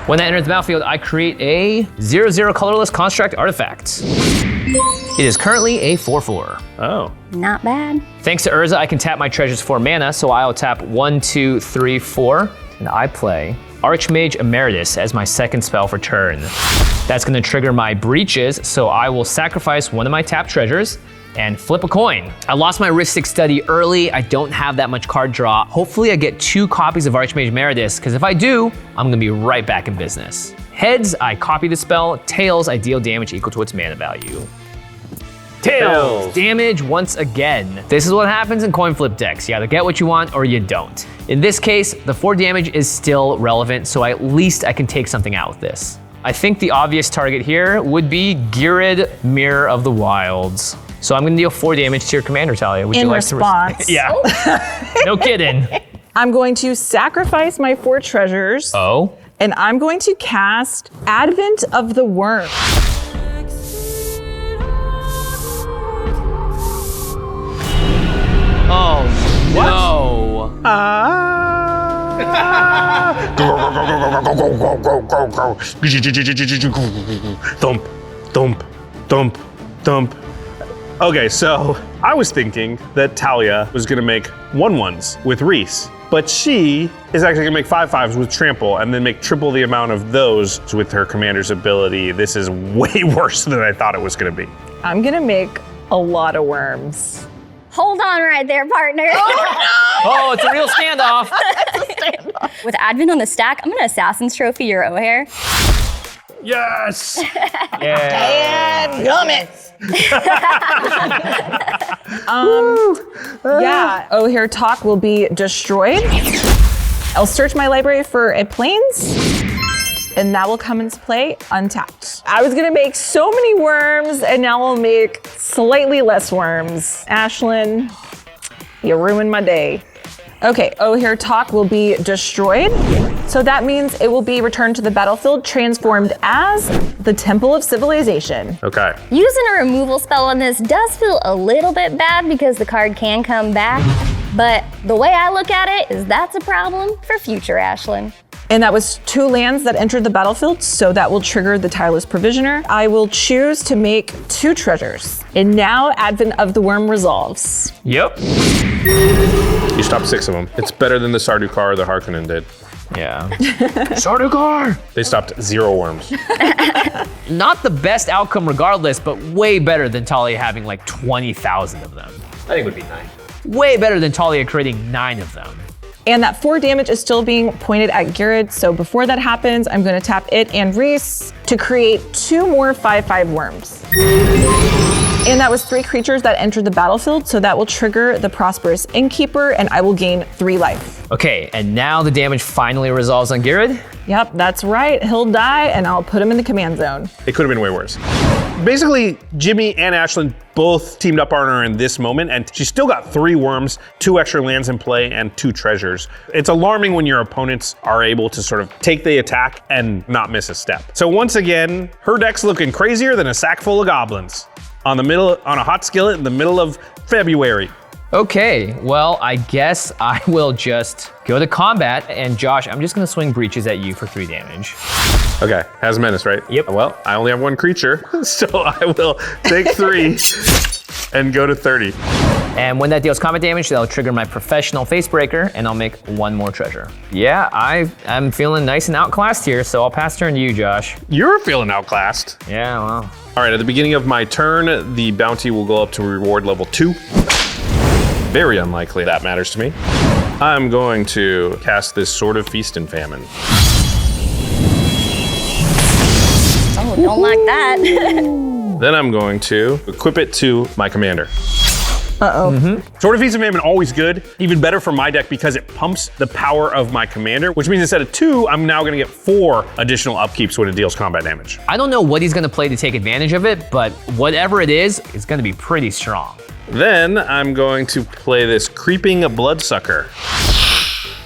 Speaker 3: When that enters the battlefield, I create a 0/0 colorless construct artifact. It is currently a 4/4.
Speaker 4: Oh.
Speaker 2: Not bad.
Speaker 3: Thanks to Urza, I can tap my treasures for mana, so I'll tap 1, 2, 3, 4, and I play Archmage Emeritus as my second spell for turn. That's gonna trigger my Breeches, so I will sacrifice one of my tapped treasures and flip a coin. I lost my Rystic study early. I don't have that much card draw. Hopefully I get 2 copies of Archmage Emeritus, because if I do, I'm gonna be right back in business. Heads, I copy the spell. Tails, I deal damage equal to its mana value. Tails! Damage once again. This is what happens in coin flip decks. You either get what you want or you don't. In this case, the 4 damage is still relevant, so at least I can take something out with this. I think the obvious target here would be Ghired, Mirror of the Wilds. So I'm gonna deal 4 damage to your commander, Talia. Would
Speaker 1: In
Speaker 3: you like
Speaker 1: response.
Speaker 3: to yeah. No kidding.
Speaker 1: I'm going to sacrifice my 4 treasures,
Speaker 3: Oh?
Speaker 1: and I'm going to cast Advent of the Worm.
Speaker 3: Oh, no.
Speaker 4: Thump, thump, thump, thump. Okay, so I was thinking that Talia was gonna make 1-1s with Rhys, but she is actually gonna make 5-5s with Trample and then make triple the amount of those with her commander's ability. This is way worse than I thought it was gonna be.
Speaker 1: I'm gonna make a lot of worms.
Speaker 2: Hold on right there, partner.
Speaker 3: Oh, it's a real standoff.
Speaker 2: With Advent on the stack, I'm gonna Assassin's Trophy your O'Hare.
Speaker 4: Yes!
Speaker 3: Yeah.
Speaker 1: And gummits. Yeah, O'Hare Talk will be destroyed. I'll search my library for a plains, and that will come into play untapped. I was gonna make so many worms, and now I'll make slightly less worms. Ashlen, you ruined my day. Okay, O'Hare Talk will be destroyed. So that means it will be returned to the battlefield, transformed as the Temple of Civilization.
Speaker 4: Okay.
Speaker 2: Using a removal spell on this does feel a little bit bad because the card can come back, but the way I look at it is that's a problem for future Ashlen.
Speaker 1: And that was 2 lands that entered the battlefield, so that will trigger the Tireless Provisioner. I will choose to make 2 treasures. And now Advent of the Worm resolves.
Speaker 3: Yep.
Speaker 4: You stopped 6 of them. It's better than the Sardukar or the Harkonnen did.
Speaker 3: Yeah. Sardukar!
Speaker 4: They stopped 0 worms.
Speaker 3: Not the best outcome regardless, but way better than Talia having like 20,000 of them.
Speaker 5: I think it would be 9.
Speaker 3: Way better than Talia creating 9 of them.
Speaker 1: And that 4 damage is still being pointed at Ghired, so before that happens, I'm gonna tap it and Rhys to create 2 more 5/5 worms. And that was 3 creatures that entered the battlefield, so that will trigger the Prosperous Innkeeper, and I will gain 3 life.
Speaker 3: Okay, and now the damage finally resolves on Ghired.
Speaker 1: Yep, that's right, he'll die, and I'll put him in the command zone.
Speaker 4: It could have been way worse. Basically, Jimmy and Ashlen both teamed up on her in this moment, and she still got 3 worms, 2 extra lands in play, and 2 treasures. It's alarming when your opponents are able to sort of take the attack and not miss a step. So once again, her deck's looking crazier than a sack full of goblins on a hot skillet in the middle of February.
Speaker 3: Okay, well, I guess I will just go to combat, and Josh, I'm just gonna swing Breeches at you for 3 damage.
Speaker 4: Okay, has menace, right?
Speaker 3: Yep.
Speaker 4: Well, I only have 1 creature, so I will take 3 and go to 30.
Speaker 3: And when that deals combat damage, that'll trigger my Professional Facebreaker, and I'll make 1 more treasure. Yeah, I'm feeling nice and outclassed here, so I'll pass turn to you, Josh.
Speaker 4: You're feeling outclassed.
Speaker 3: Yeah, well.
Speaker 4: All right, at the beginning of my turn, the bounty will go up to reward level 2. Very unlikely that matters to me. I'm going to cast this Sword of Feast and Famine.
Speaker 2: Oh, don't like that.
Speaker 4: Then I'm going to equip it to my commander.
Speaker 1: Uh-oh.
Speaker 4: Sword of Feast and Famine, always good. Even better for my deck because it pumps the power of my commander, which means instead of 2, I'm now gonna get 4 additional upkeeps when it deals combat damage.
Speaker 3: I don't know what he's gonna play to take advantage of it, but whatever it is, it's gonna be pretty strong.
Speaker 4: Then I'm going to play this Creeping Bloodsucker.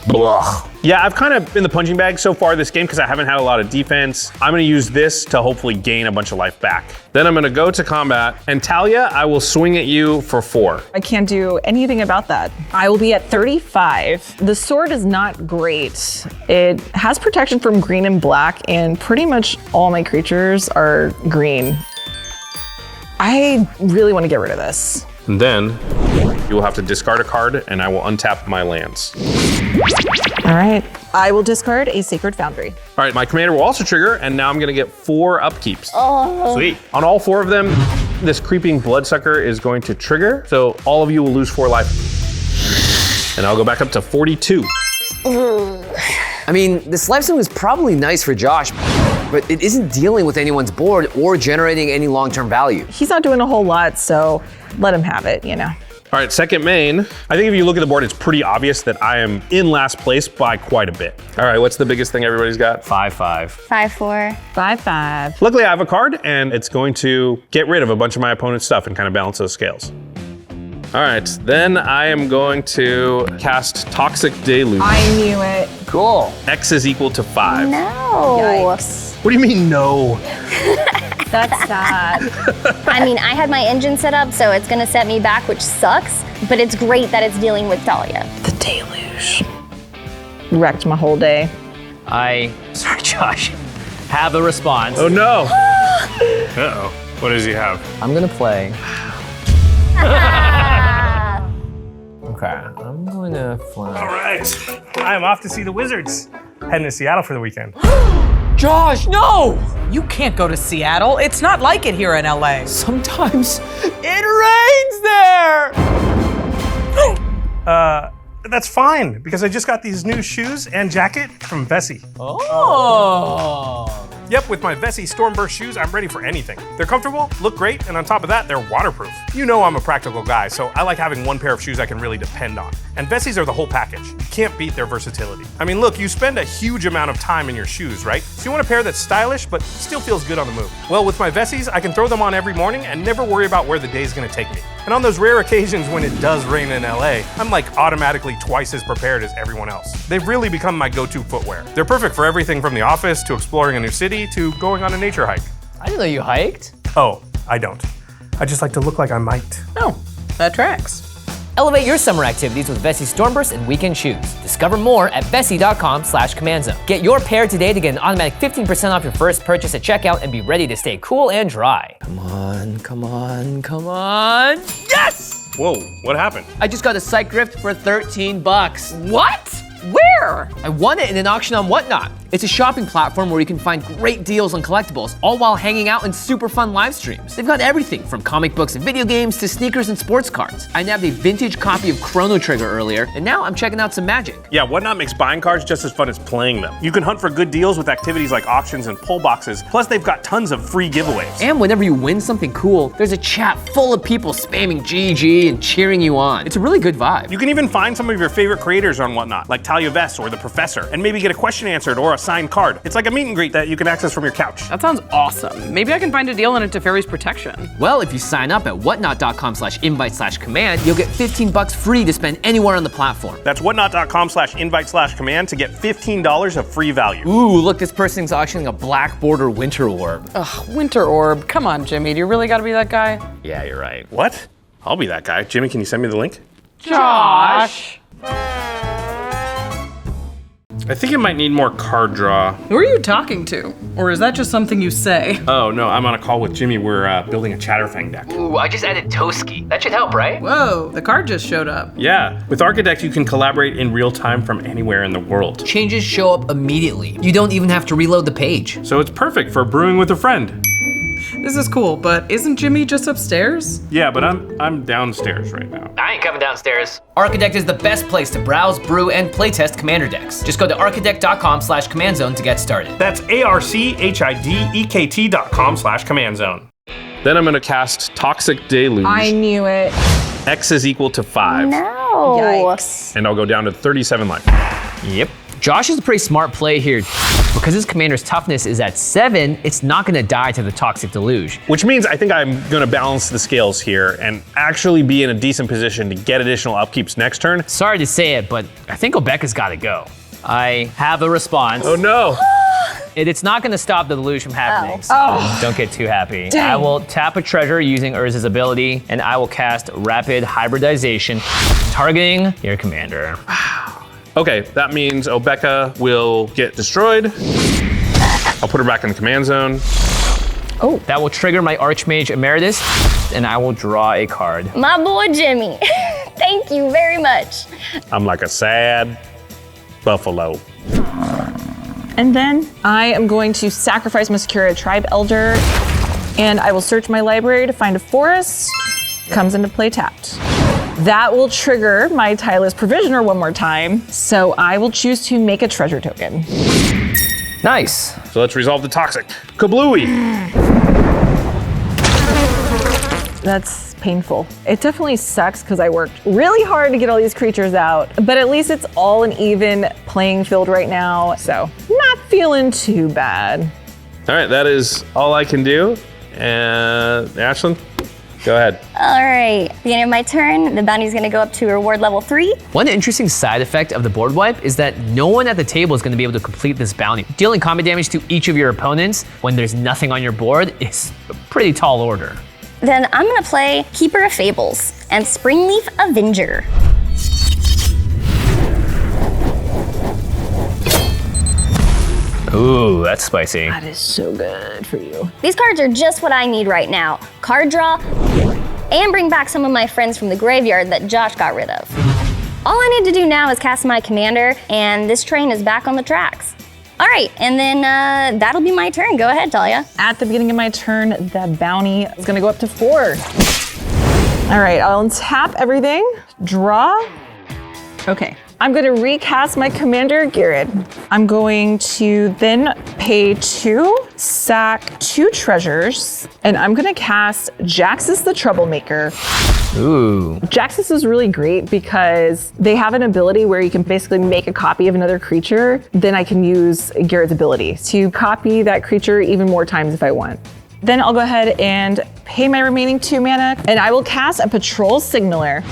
Speaker 4: Blah. Yeah, I've kind of been the punching bag so far this game because I haven't had a lot of defense. I'm gonna use this to hopefully gain a bunch of life back. Then I'm gonna go to combat, and Talia, I will swing at you for 4.
Speaker 1: I can't do anything about that. I will be at 35. The sword is not great. It has protection from green and black, and pretty much all my creatures are green. I really want to get rid of this.
Speaker 4: And then you will have to discard a card, and I will untap my lands.
Speaker 1: All right, I will discard a Sacred Foundry.
Speaker 4: All right, my commander will also trigger, and now I'm gonna get 4 upkeeps.
Speaker 2: Oh.
Speaker 4: Sweet. On all 4 of them, this Creeping Bloodsucker is going to trigger, so all of you will lose 4 life. And I'll go back up to 42.
Speaker 9: I mean, this lifestone is probably nice for Josh, but it isn't dealing with anyone's board or generating any long-term value.
Speaker 1: He's not doing a whole lot, so let him have it, you know.
Speaker 4: All right, second main. I think if you look at the board, it's pretty obvious that I am in last place by quite a bit. All right, what's the biggest thing everybody's got?
Speaker 3: 5/5.
Speaker 2: 5/4.
Speaker 1: 5/5.
Speaker 4: Luckily, I have a card, and it's going to get rid of a bunch of my opponent's stuff and kind of balance those scales. All right, then I am going to cast Toxic Deluge.
Speaker 1: I knew it.
Speaker 3: Cool.
Speaker 4: X is equal to 5.
Speaker 2: No.
Speaker 1: Yikes.
Speaker 4: What do you mean, no?
Speaker 1: That's sad.
Speaker 2: I mean, I had my engine set up, so it's gonna set me back, which sucks, but it's great that it's dealing with Talia.
Speaker 1: The deluge. wrecked my whole day.
Speaker 3: Sorry, Josh, have a response.
Speaker 4: Oh no! Uh-oh. What does he have?
Speaker 9: I'm gonna play. Okay, I'm going to fly.
Speaker 6: All right, I'm off to see the Wizards. Heading to Seattle for the weekend.
Speaker 9: Josh, no!
Speaker 10: You can't go to Seattle. It's not like it here in LA.
Speaker 9: Sometimes it rains there!
Speaker 6: That's fine, because I just got these new shoes and jacket from VESSI.
Speaker 9: Oh!
Speaker 6: Yep, with my VESSI Stormburst shoes, I'm ready for anything. They're comfortable, look great, and on top of that, they're waterproof. You know I'm a practical guy, so I like having one pair of shoes I can really depend on. And VESSI's are the whole package. You can't beat their versatility. I mean, look, you spend a huge amount of time in your shoes, right? So you want a pair that's stylish, but still feels good on the move. Well, with my VESSI's, I can throw them on every morning and never worry about where the day's gonna take me. And on those rare occasions when it does rain in LA, I'm like automatically twice as prepared as everyone else. They've really become my go-to footwear. They're perfect for everything from the office to exploring a new city to going on a nature hike.
Speaker 9: I didn't know you hiked.
Speaker 6: Oh, I don't. I just like to look like I might.
Speaker 10: Oh, that tracks.
Speaker 9: Elevate your summer activities with VESSI Stormburst and Weekend Shoes. Discover more at VESSI.com/CommandZone. Get your pair today to get an automatic 15% off your first purchase at checkout and be ready to stay cool and dry. Come on, come on, come on. Yes!
Speaker 6: Whoa, what happened?
Speaker 9: I just got a psych grift for 13 bucks.
Speaker 10: What? Where?
Speaker 9: I won it in an auction on Whatnot. It's a shopping platform where you can find great deals on collectibles, all while hanging out in super fun live streams. They've got everything from comic books and video games to sneakers and sports cards. I nabbed a vintage copy of Chrono Trigger earlier, and now I'm checking out some Magic.
Speaker 4: Yeah, Whatnot makes buying cards just as fun as playing them. You can hunt for good deals with activities like auctions and pull boxes, plus they've got tons of free giveaways.
Speaker 9: And whenever you win something cool, there's a chat full of people spamming GG and cheering you on. It's a really good vibe.
Speaker 4: You can even find some of your favorite creators on Whatnot, like Taalia Vess or The Professor, and maybe get a question answered or a signed card. It's like a meet and greet that you can access from your couch.
Speaker 10: That sounds awesome. Maybe I can find a deal on a Teferi's protection.
Speaker 9: Well, if you sign up at whatnot.com/invite/command, you'll get 15 bucks free to spend anywhere on the platform.
Speaker 4: That's whatnot.com/invite/command to get $15 of free value.
Speaker 9: Ooh, look, this person's auctioning a black border winter orb.
Speaker 10: Ugh, winter orb. Come on, Jimmy. Do you really gotta be that guy?
Speaker 9: Yeah, you're right.
Speaker 4: What? I'll be that guy. Jimmy, can you send me the link?
Speaker 10: Josh!
Speaker 6: I think it might need more card draw.
Speaker 10: Who are you talking to? Or is that just something you say?
Speaker 6: Oh no, I'm on a call with Jimmy. We're building a Chatterfang deck.
Speaker 9: Ooh, I just added Toski. That should help, right?
Speaker 10: Whoa, the card just showed up.
Speaker 6: Yeah, with ARCHIDEKT you can collaborate in real time from anywhere in the world.
Speaker 9: Changes show up immediately. You don't even have to reload the page.
Speaker 6: So it's perfect for brewing with a friend.
Speaker 10: This is cool, but isn't Jimmy just upstairs?
Speaker 6: Yeah, but I'm downstairs right now.
Speaker 9: I ain't coming downstairs. ARCHIDEKT is the best place to browse, brew, and playtest commander decks. Just go to archidekt.com/CommandZone to get started.
Speaker 6: That's ARCHIDEKT.com/CommandZone.
Speaker 4: Then I'm gonna cast Toxic Deluge.
Speaker 1: I knew it.
Speaker 4: X is equal to 5.
Speaker 2: No.
Speaker 1: Yikes.
Speaker 4: And I'll go down to 37 life.
Speaker 9: Yep. Josh is a pretty smart play here. Because his commander's toughness is at 7, it's not gonna die to the Toxic Deluge.
Speaker 4: Which means I think I'm gonna balance the scales here and actually be in a decent position to get additional upkeeps next turn.
Speaker 9: Sorry to say it, but I think Obeka's gotta go. I have a response.
Speaker 4: Oh no.
Speaker 9: It's not gonna stop the deluge from happening, so don't get too happy.
Speaker 1: Dang.
Speaker 9: I will tap a treasure using Urza's ability, and I will cast Rapid Hybridization, targeting your commander.
Speaker 4: Okay, that means Obeka will get destroyed. I'll put her back in the command zone.
Speaker 9: Oh, that will trigger my Archmage Emeritus, and I will draw a card.
Speaker 2: My boy Jimmy. Thank you very much.
Speaker 4: I'm like a sad buffalo.
Speaker 1: And then I am going to sacrifice my Secura Tribe Elder, and I will search my library to find a forest. Comes into play tapped. That will trigger my Tireless Provisioner one more time, so I will choose to make a treasure token.
Speaker 9: Nice.
Speaker 4: So let's resolve the toxic. Kablooey!
Speaker 1: That's painful. It definitely sucks because I worked really hard to get all these creatures out, but at least it's all an even playing field right now, so not feeling too bad.
Speaker 4: All right, that is all I can do. And Ashlen, go ahead.
Speaker 2: All right, beginning of my turn, the bounty's gonna go up to reward level 3.
Speaker 9: One interesting side effect of the board wipe is that no one at the table is going to be able to complete this bounty. Dealing combat damage to each of your opponents when there's nothing on your board is a pretty tall order.
Speaker 2: Then I'm gonna play Keeper of Fables and Springleaf Avenger.
Speaker 9: Ooh, that's spicy.
Speaker 1: That is so good for you.
Speaker 2: These cards are just what I need right now. Card draw, and bring back some of my friends from the graveyard that Josh got rid of. All I need to do now is cast my commander, and this train is back on the tracks. All right, and then that'll be my turn. Go ahead, Talia.
Speaker 1: At the beginning of my turn, the bounty is gonna go up to 4. All right, I'll untap everything, draw. Okay, I'm gonna recast my commander, Ghired. I'm going to then pay 2, sack 2 treasures, and I'm gonna cast Jaxus the Troublemaker.
Speaker 9: Ooh.
Speaker 1: Jaxus is really great because they have an ability where you can basically make a copy of another creature. Then I can use Ghired's ability to copy that creature even more times if I want. Then I'll go ahead and pay my remaining 2 mana, and I will cast a Patrol Signaler.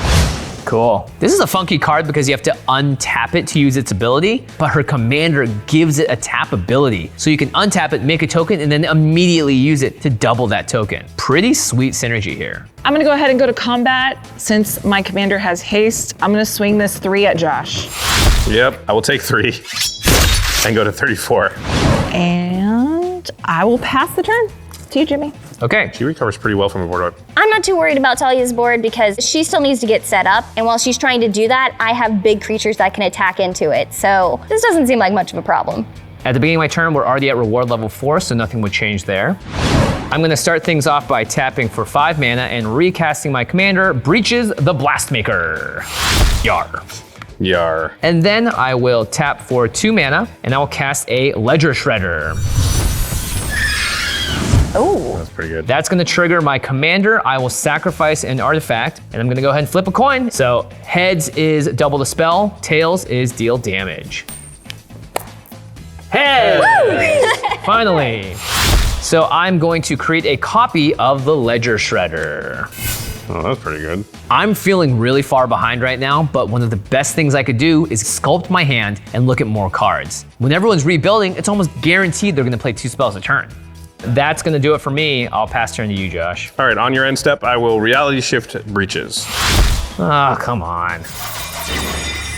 Speaker 9: Cool. This is a funky card because you have to untap it to use its ability, but her commander gives it a tap ability. So you can untap it, make a token, and then immediately use it to double that token. Pretty sweet synergy here.
Speaker 1: I'm gonna go ahead and go to combat. Since my commander has haste, I'm gonna swing this 3 at Josh.
Speaker 5: Yep, I will take 3 and go to 34.
Speaker 1: And I will pass the turn to you, Jimmy.
Speaker 9: Okay.
Speaker 5: She recovers pretty well from a board wipe.
Speaker 2: I'm not too worried about Talia's board because she still needs to get set up, and while she's trying to do that, I have big creatures that can attack into it, so this doesn't seem like much of a problem.
Speaker 9: At the beginning of my turn, we're already at reward level 4, so nothing would change there. I'm gonna start things off by tapping for 5 mana and recasting my commander, Breeches the Blastmaker. Yar.
Speaker 5: Yar.
Speaker 9: And then I will tap for 2 mana, and I will cast a Ledger Shredder.
Speaker 2: Oh.
Speaker 5: That's pretty good.
Speaker 9: That's gonna trigger my commander. I will sacrifice an artifact, and I'm gonna go ahead and flip a coin. So heads is double the spell, tails is deal damage. Heads! Finally. So I'm going to create a copy of the Ledger Shredder.
Speaker 5: Oh, that's pretty good.
Speaker 9: I'm feeling really far behind right now, but one of the best things I could do is sculpt my hand and look at more cards. When everyone's rebuilding, it's almost guaranteed they're gonna play 2 spells a turn. That's gonna do it for me. I'll pass turn to you, Josh.
Speaker 5: All right, on your end step, I will reality shift Breeches.
Speaker 9: Oh, come on.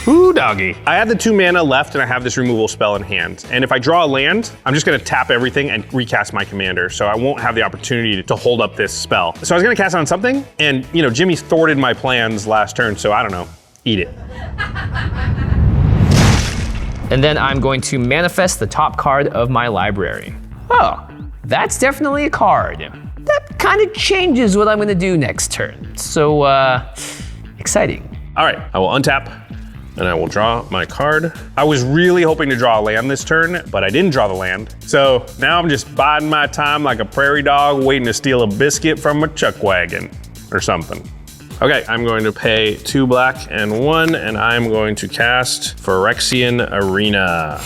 Speaker 5: Ooh, doggy. I have the 2 mana left and I have this removal spell in hand. And if I draw a land, I'm just gonna tap everything and recast my commander. So I won't have the opportunity to hold up this spell. So I was gonna cast it on something, and Jimmy thwarted my plans last turn, so I don't know, eat it.
Speaker 9: And then I'm going to manifest the top card of my library. Oh, that's definitely a card. That kind of changes what I'm gonna do next turn. So, exciting.
Speaker 5: All right, I will untap and I will draw my card. I was really hoping to draw a land this turn, but I didn't draw the land. So now I'm just biding my time like a prairie dog waiting to steal a biscuit from a chuck wagon or something. Okay, I'm going to pay 2 black and 1, and I'm going to cast Phyrexian Arena.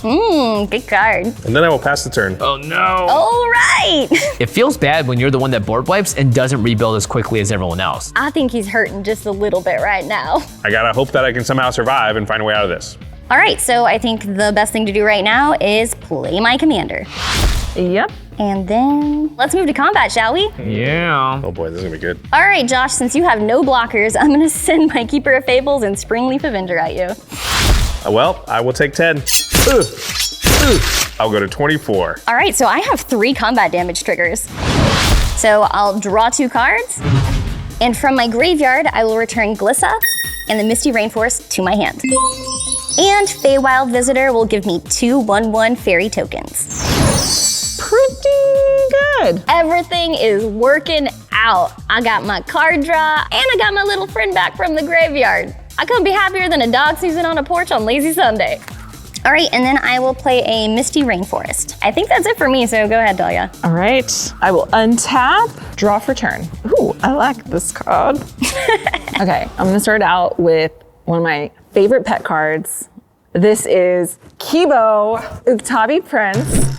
Speaker 2: Good card.
Speaker 5: And then I will pass the turn.
Speaker 9: Oh no.
Speaker 2: All right.
Speaker 9: It feels bad when you're the one that board wipes and doesn't rebuild as quickly as everyone else.
Speaker 2: I think he's hurting just a little bit right now.
Speaker 5: I gotta hope that I can somehow survive and find a way out of this.
Speaker 2: All right, so I think the best thing to do right now is play my commander.
Speaker 1: Yep.
Speaker 2: And then let's move to combat, shall we?
Speaker 9: Yeah.
Speaker 5: Oh boy, this is gonna be good.
Speaker 2: All right, Josh, since you have no blockers, I'm gonna send my Keeper of Fables and Springleaf Avenger at you.
Speaker 5: Well, I will take 10. I'll go to 24.
Speaker 2: All right, so I have 3 combat damage triggers. So I'll draw 2 cards, and from my graveyard, I will return Glissa and the Misty Rainforest to my hand. And Feywild Visitor will give me 2 1/1 fairy tokens.
Speaker 1: Pretty good.
Speaker 2: Everything is working out. I got my card draw, and I got my little friend back from the graveyard. I couldn't be happier than a dog snoozing on a porch on lazy Sunday. All right, and then I will play a Misty Rainforest. I think that's it for me, so go ahead, Talia.
Speaker 1: All right, I will untap, draw for turn. Ooh, I like this card. Okay, I'm gonna start out with one of my favorite pet cards. This is Kibo, Uktabi Prince.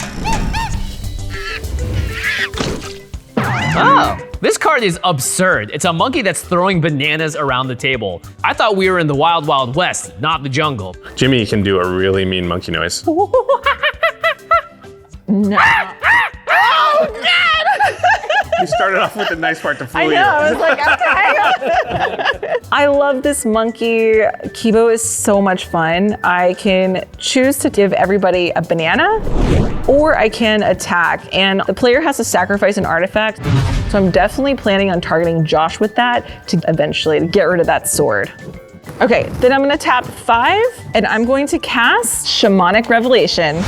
Speaker 9: Oh, this card is absurd. It's a monkey that's throwing bananas around the table. I thought we were in the Wild Wild West, not the jungle.
Speaker 5: Jimmy can do a really mean monkey noise.
Speaker 1: No. Oh, God!
Speaker 5: You
Speaker 4: started off with the nice part to fool
Speaker 1: I know,
Speaker 4: you.
Speaker 1: I was like, okay. I love this monkey. Kibo is so much fun. I can choose to give everybody a banana, or I can attack, and the player has to sacrifice an artifact. So I'm definitely planning on targeting Josh with that to eventually get rid of that sword. Okay, then I'm gonna tap 5, and I'm going to cast Shamanic Revelation.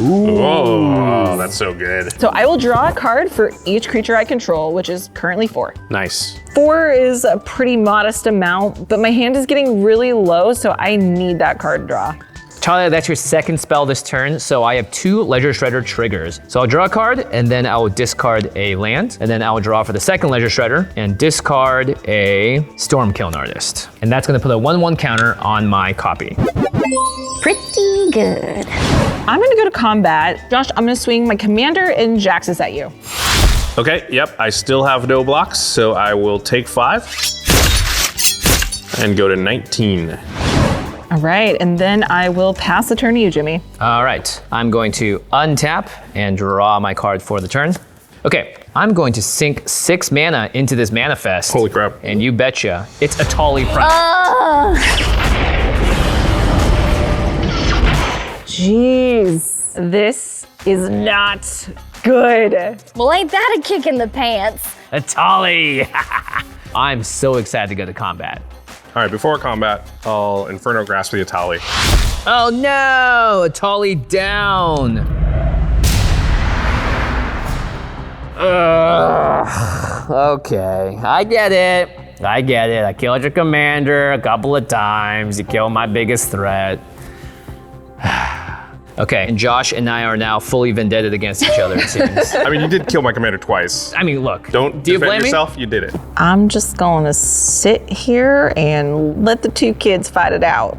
Speaker 4: Oh, that's so good.
Speaker 1: So I will draw a card for each creature I control, which is currently 4.
Speaker 4: Nice.
Speaker 1: 4 is a pretty modest amount, but my hand is getting really low, so I need that card draw.
Speaker 9: Talia, that's your second spell this turn, so I have 2 Ledger Shredder triggers. So I'll draw a card, and then I will discard a land, and then I will draw for the second Ledger Shredder, and discard a Stormkiln Artist. And that's gonna put a 1/1 counter on my copy.
Speaker 2: Pretty good.
Speaker 1: I'm gonna go to combat. Josh, I'm gonna swing my commander and Jaxus at you.
Speaker 4: Okay, yep, I still have no blocks, so I will take 5 and go to 19.
Speaker 1: All right, and then I will pass the turn to you, Jimmy.
Speaker 9: All right, I'm going to untap and draw my card for the turn. Okay, I'm going to sink 6 mana into this manifest.
Speaker 4: Holy crap.
Speaker 9: And you betcha, it's a Atali Prime.
Speaker 1: Jeez, this is not good.
Speaker 2: Well, ain't that a kick in the pants?
Speaker 9: Atali! I'm so excited to go to combat.
Speaker 4: All right, before combat, I'll Inferno Grasp the Atali.
Speaker 9: Oh no, Atali down. Okay, I get it. I killed your commander a couple of times. You killed my biggest threat. Okay, and Josh and I are now fully vendetted against each other, it seems.
Speaker 4: I mean, you did kill my commander twice.
Speaker 9: I mean, look.
Speaker 4: Don't
Speaker 9: do you
Speaker 4: defend
Speaker 9: blame
Speaker 4: yourself, you did it.
Speaker 1: I'm just gonna sit here and let the 2 kids fight it out.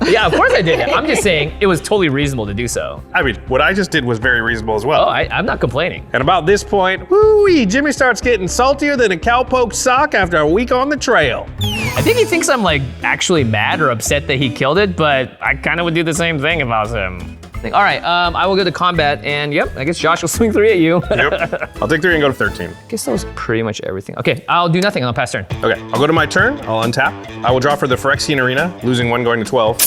Speaker 9: Yeah, of course I did it. I'm just saying it was totally reasonable to do so.
Speaker 4: I mean, what I just did was very reasonable as well.
Speaker 9: Oh, I'm not complaining.
Speaker 4: And about this point, woo-wee, Jimmy starts getting saltier than a cowpoke sock after a week on the trail.
Speaker 9: I think he thinks I'm like actually mad or upset that he killed it, but I kind of would do the same thing if I was him. All right, I will go to combat, and yep, I guess Josh will swing 3 at you.
Speaker 4: Yep, I'll take 3 and go to 13.
Speaker 9: I guess that was pretty much everything. Okay, I'll do nothing, I'll pass turn.
Speaker 4: Okay, I'll go to my turn, I'll untap. I will draw for the Phyrexian Arena, losing 1 going to 12.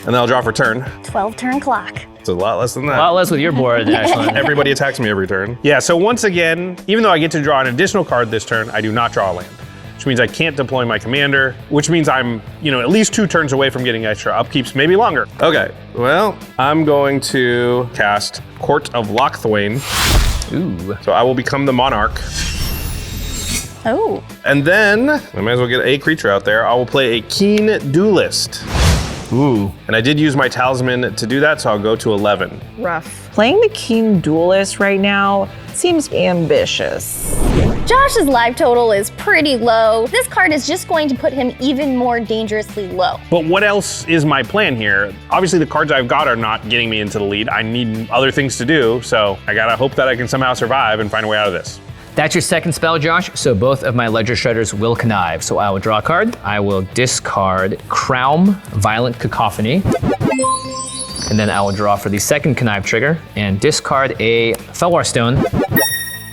Speaker 4: And then I'll draw for turn.
Speaker 2: 12 turn clock.
Speaker 4: It's a lot less than that.
Speaker 9: A lot less with your board, Ashlen.
Speaker 4: Everybody attacks me every turn. Yeah, so once again, even though I get to draw an additional card this turn, I do not draw a land. Which means I can't deploy my commander, which means I'm, at least 2 turns away from getting extra upkeeps, maybe longer. Okay, well, I'm going to cast Court of Lochthwain.
Speaker 9: Ooh.
Speaker 4: So I will become the Monarch.
Speaker 2: Oh.
Speaker 4: And then, I might as well get a creature out there, I will play a Keen Duelist.
Speaker 9: Ooh.
Speaker 4: And I did use my talisman to do that, so I'll go to 11.
Speaker 1: Rough. Playing the Keen Duelist right now seems ambitious.
Speaker 2: Josh's life total is pretty low. This card is just going to put him even more dangerously low.
Speaker 4: But what else is my plan here? Obviously the cards I've got are not getting me into the lead. I need other things to do, so I gotta hope that I can somehow survive and find a way out of this.
Speaker 9: That's your second spell, Josh, so both of my Ledger Shredders will connive. So I will draw a card, I will discard Crown Violent Cacophony, and then I will draw for the second connive trigger and discard a Felwar Stone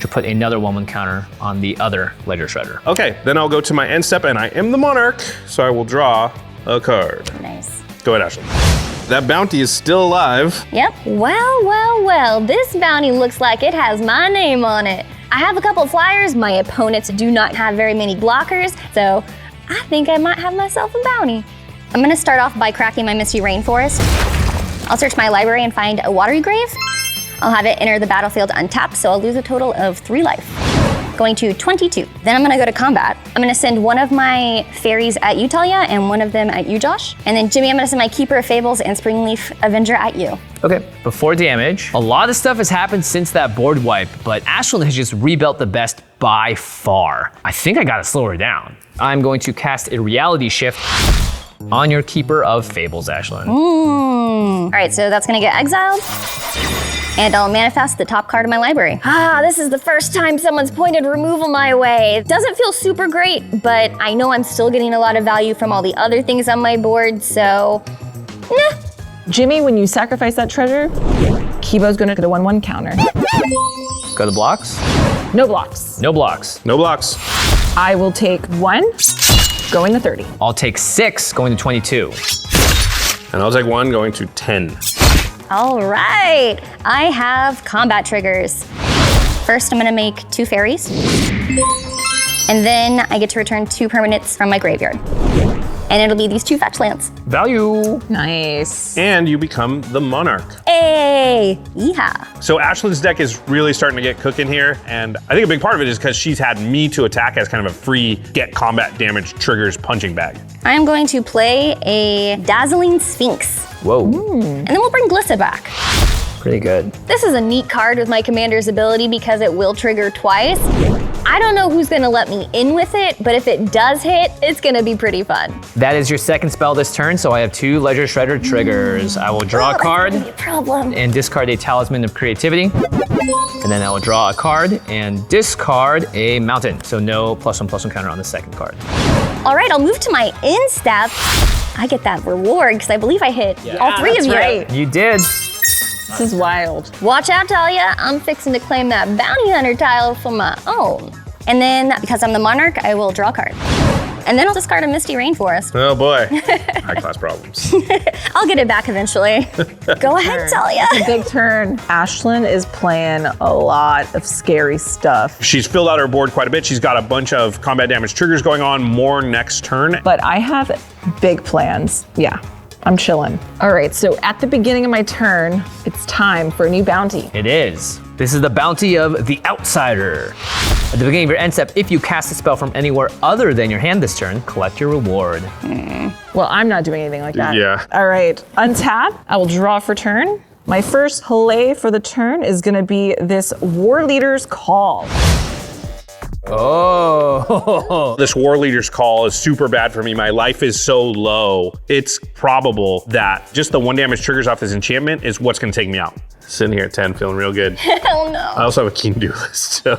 Speaker 9: to put another 1/1 counter on the other Ledger Shredder.
Speaker 4: Okay, then I'll go to my end step and I am the Monarch, so I will draw a card.
Speaker 2: Nice.
Speaker 4: Go ahead, Ashlen. That bounty is still alive.
Speaker 2: Yep. Well, this bounty looks like it has my name on it. I have a couple of flyers. My opponents do not have very many blockers, so I think I might have myself a bounty. I'm gonna start off by cracking my Misty Rainforest. I'll search my library and find a Watery Grave. I'll have it enter the battlefield untapped, so I'll lose a total of 3 life. Going to 22. Then I'm gonna go to combat. I'm gonna send one of my fairies at you, Talia, and one of them at you, Josh. And then Jimmy, I'm gonna send my Keeper of Fables and Springleaf Avenger at you.
Speaker 9: Okay, before damage, a lot of stuff has happened since that board wipe, but Ashlen has just rebuilt the best by far. I think I gotta slow her down. I'm going to cast a reality shift on your Keeper of Fables, Ashlen.
Speaker 2: All right, so that's gonna get exiled. And I'll manifest the top card of my library. This is the first time someone's pointed removal my way. It doesn't feel super great, but I know I'm still getting a lot of value from all the other things on my board, so, nah.
Speaker 1: Jimmy, when you sacrifice that treasure, Kibo's gonna get a 1/1 counter.
Speaker 9: Go to blocks.
Speaker 1: No blocks.
Speaker 9: No blocks.
Speaker 4: No blocks.
Speaker 1: I will take 1, going to 30.
Speaker 9: I'll take 6, going to 22.
Speaker 4: And I'll take 1, going to 10.
Speaker 2: All right, I have combat triggers. First, I'm gonna make 2 fairies. And then I get to return 2 permanents from my graveyard. And it'll be these 2 fetch lands.
Speaker 9: Value.
Speaker 1: Nice.
Speaker 4: And you become the Monarch.
Speaker 2: Hey, yeehaw.
Speaker 4: So Ashlen's deck is really starting to get cooking here, and I think a big part of it is because she's had me to attack as kind of a free get combat damage triggers punching bag.
Speaker 2: I'm going to play a Dazzling Sphinx.
Speaker 9: Whoa.
Speaker 2: And then we'll bring Glissa back.
Speaker 9: Pretty good.
Speaker 2: This is a neat card with my commander's ability because it will trigger twice. I don't know who's gonna let me in with it, but if it does hit, it's gonna be pretty fun.
Speaker 9: That is your second spell this turn, so I have 2 Ledger Shredder triggers. I will draw a card
Speaker 2: That's gonna be a problem.
Speaker 9: and discard a Talisman of Creativity. And then I will draw a card and discard a Mountain. So no +1/+1 counter on the second card.
Speaker 2: All right, I'll move to my end step. I get that reward because I believe I hit all 3 of
Speaker 1: that's
Speaker 2: you.
Speaker 1: right.
Speaker 9: You did.
Speaker 1: This is wild.
Speaker 2: Watch out, Talia. I'm fixing to claim that bounty hunter tile for my own. And then, because I'm the Monarch, I will draw a card. And then I'll discard a Misty Rainforest.
Speaker 4: Oh boy, high class problems.
Speaker 2: I'll get it back eventually. Go ahead, Talia.
Speaker 1: Big turn. Ashlen is playing a lot of scary stuff,
Speaker 4: She's filled out her board quite a bit. She's got a bunch of combat damage triggers going on, more next turn.
Speaker 1: but I have big plans. Yeah, I'm chilling. All right, so at the beginning of my turn, it's time for a new bounty.
Speaker 9: It is. This is the bounty of the Outsider. At the beginning of your end step, if you cast a spell from anywhere other than your hand this turn, collect your reward.
Speaker 1: Well, I'm not doing anything like that.
Speaker 4: Yeah.
Speaker 1: All right, untap. I will draw for turn. My first play for the turn is gonna be this War Leader's Call.
Speaker 9: Oh.
Speaker 4: This War Leader's Call is super bad for me. My life is so low. It's probable that just the 1 damage triggers off this enchantment is what's gonna take me out. Sitting here at 10, feeling real good.
Speaker 2: Hell no.
Speaker 4: I also have a keen do list, so.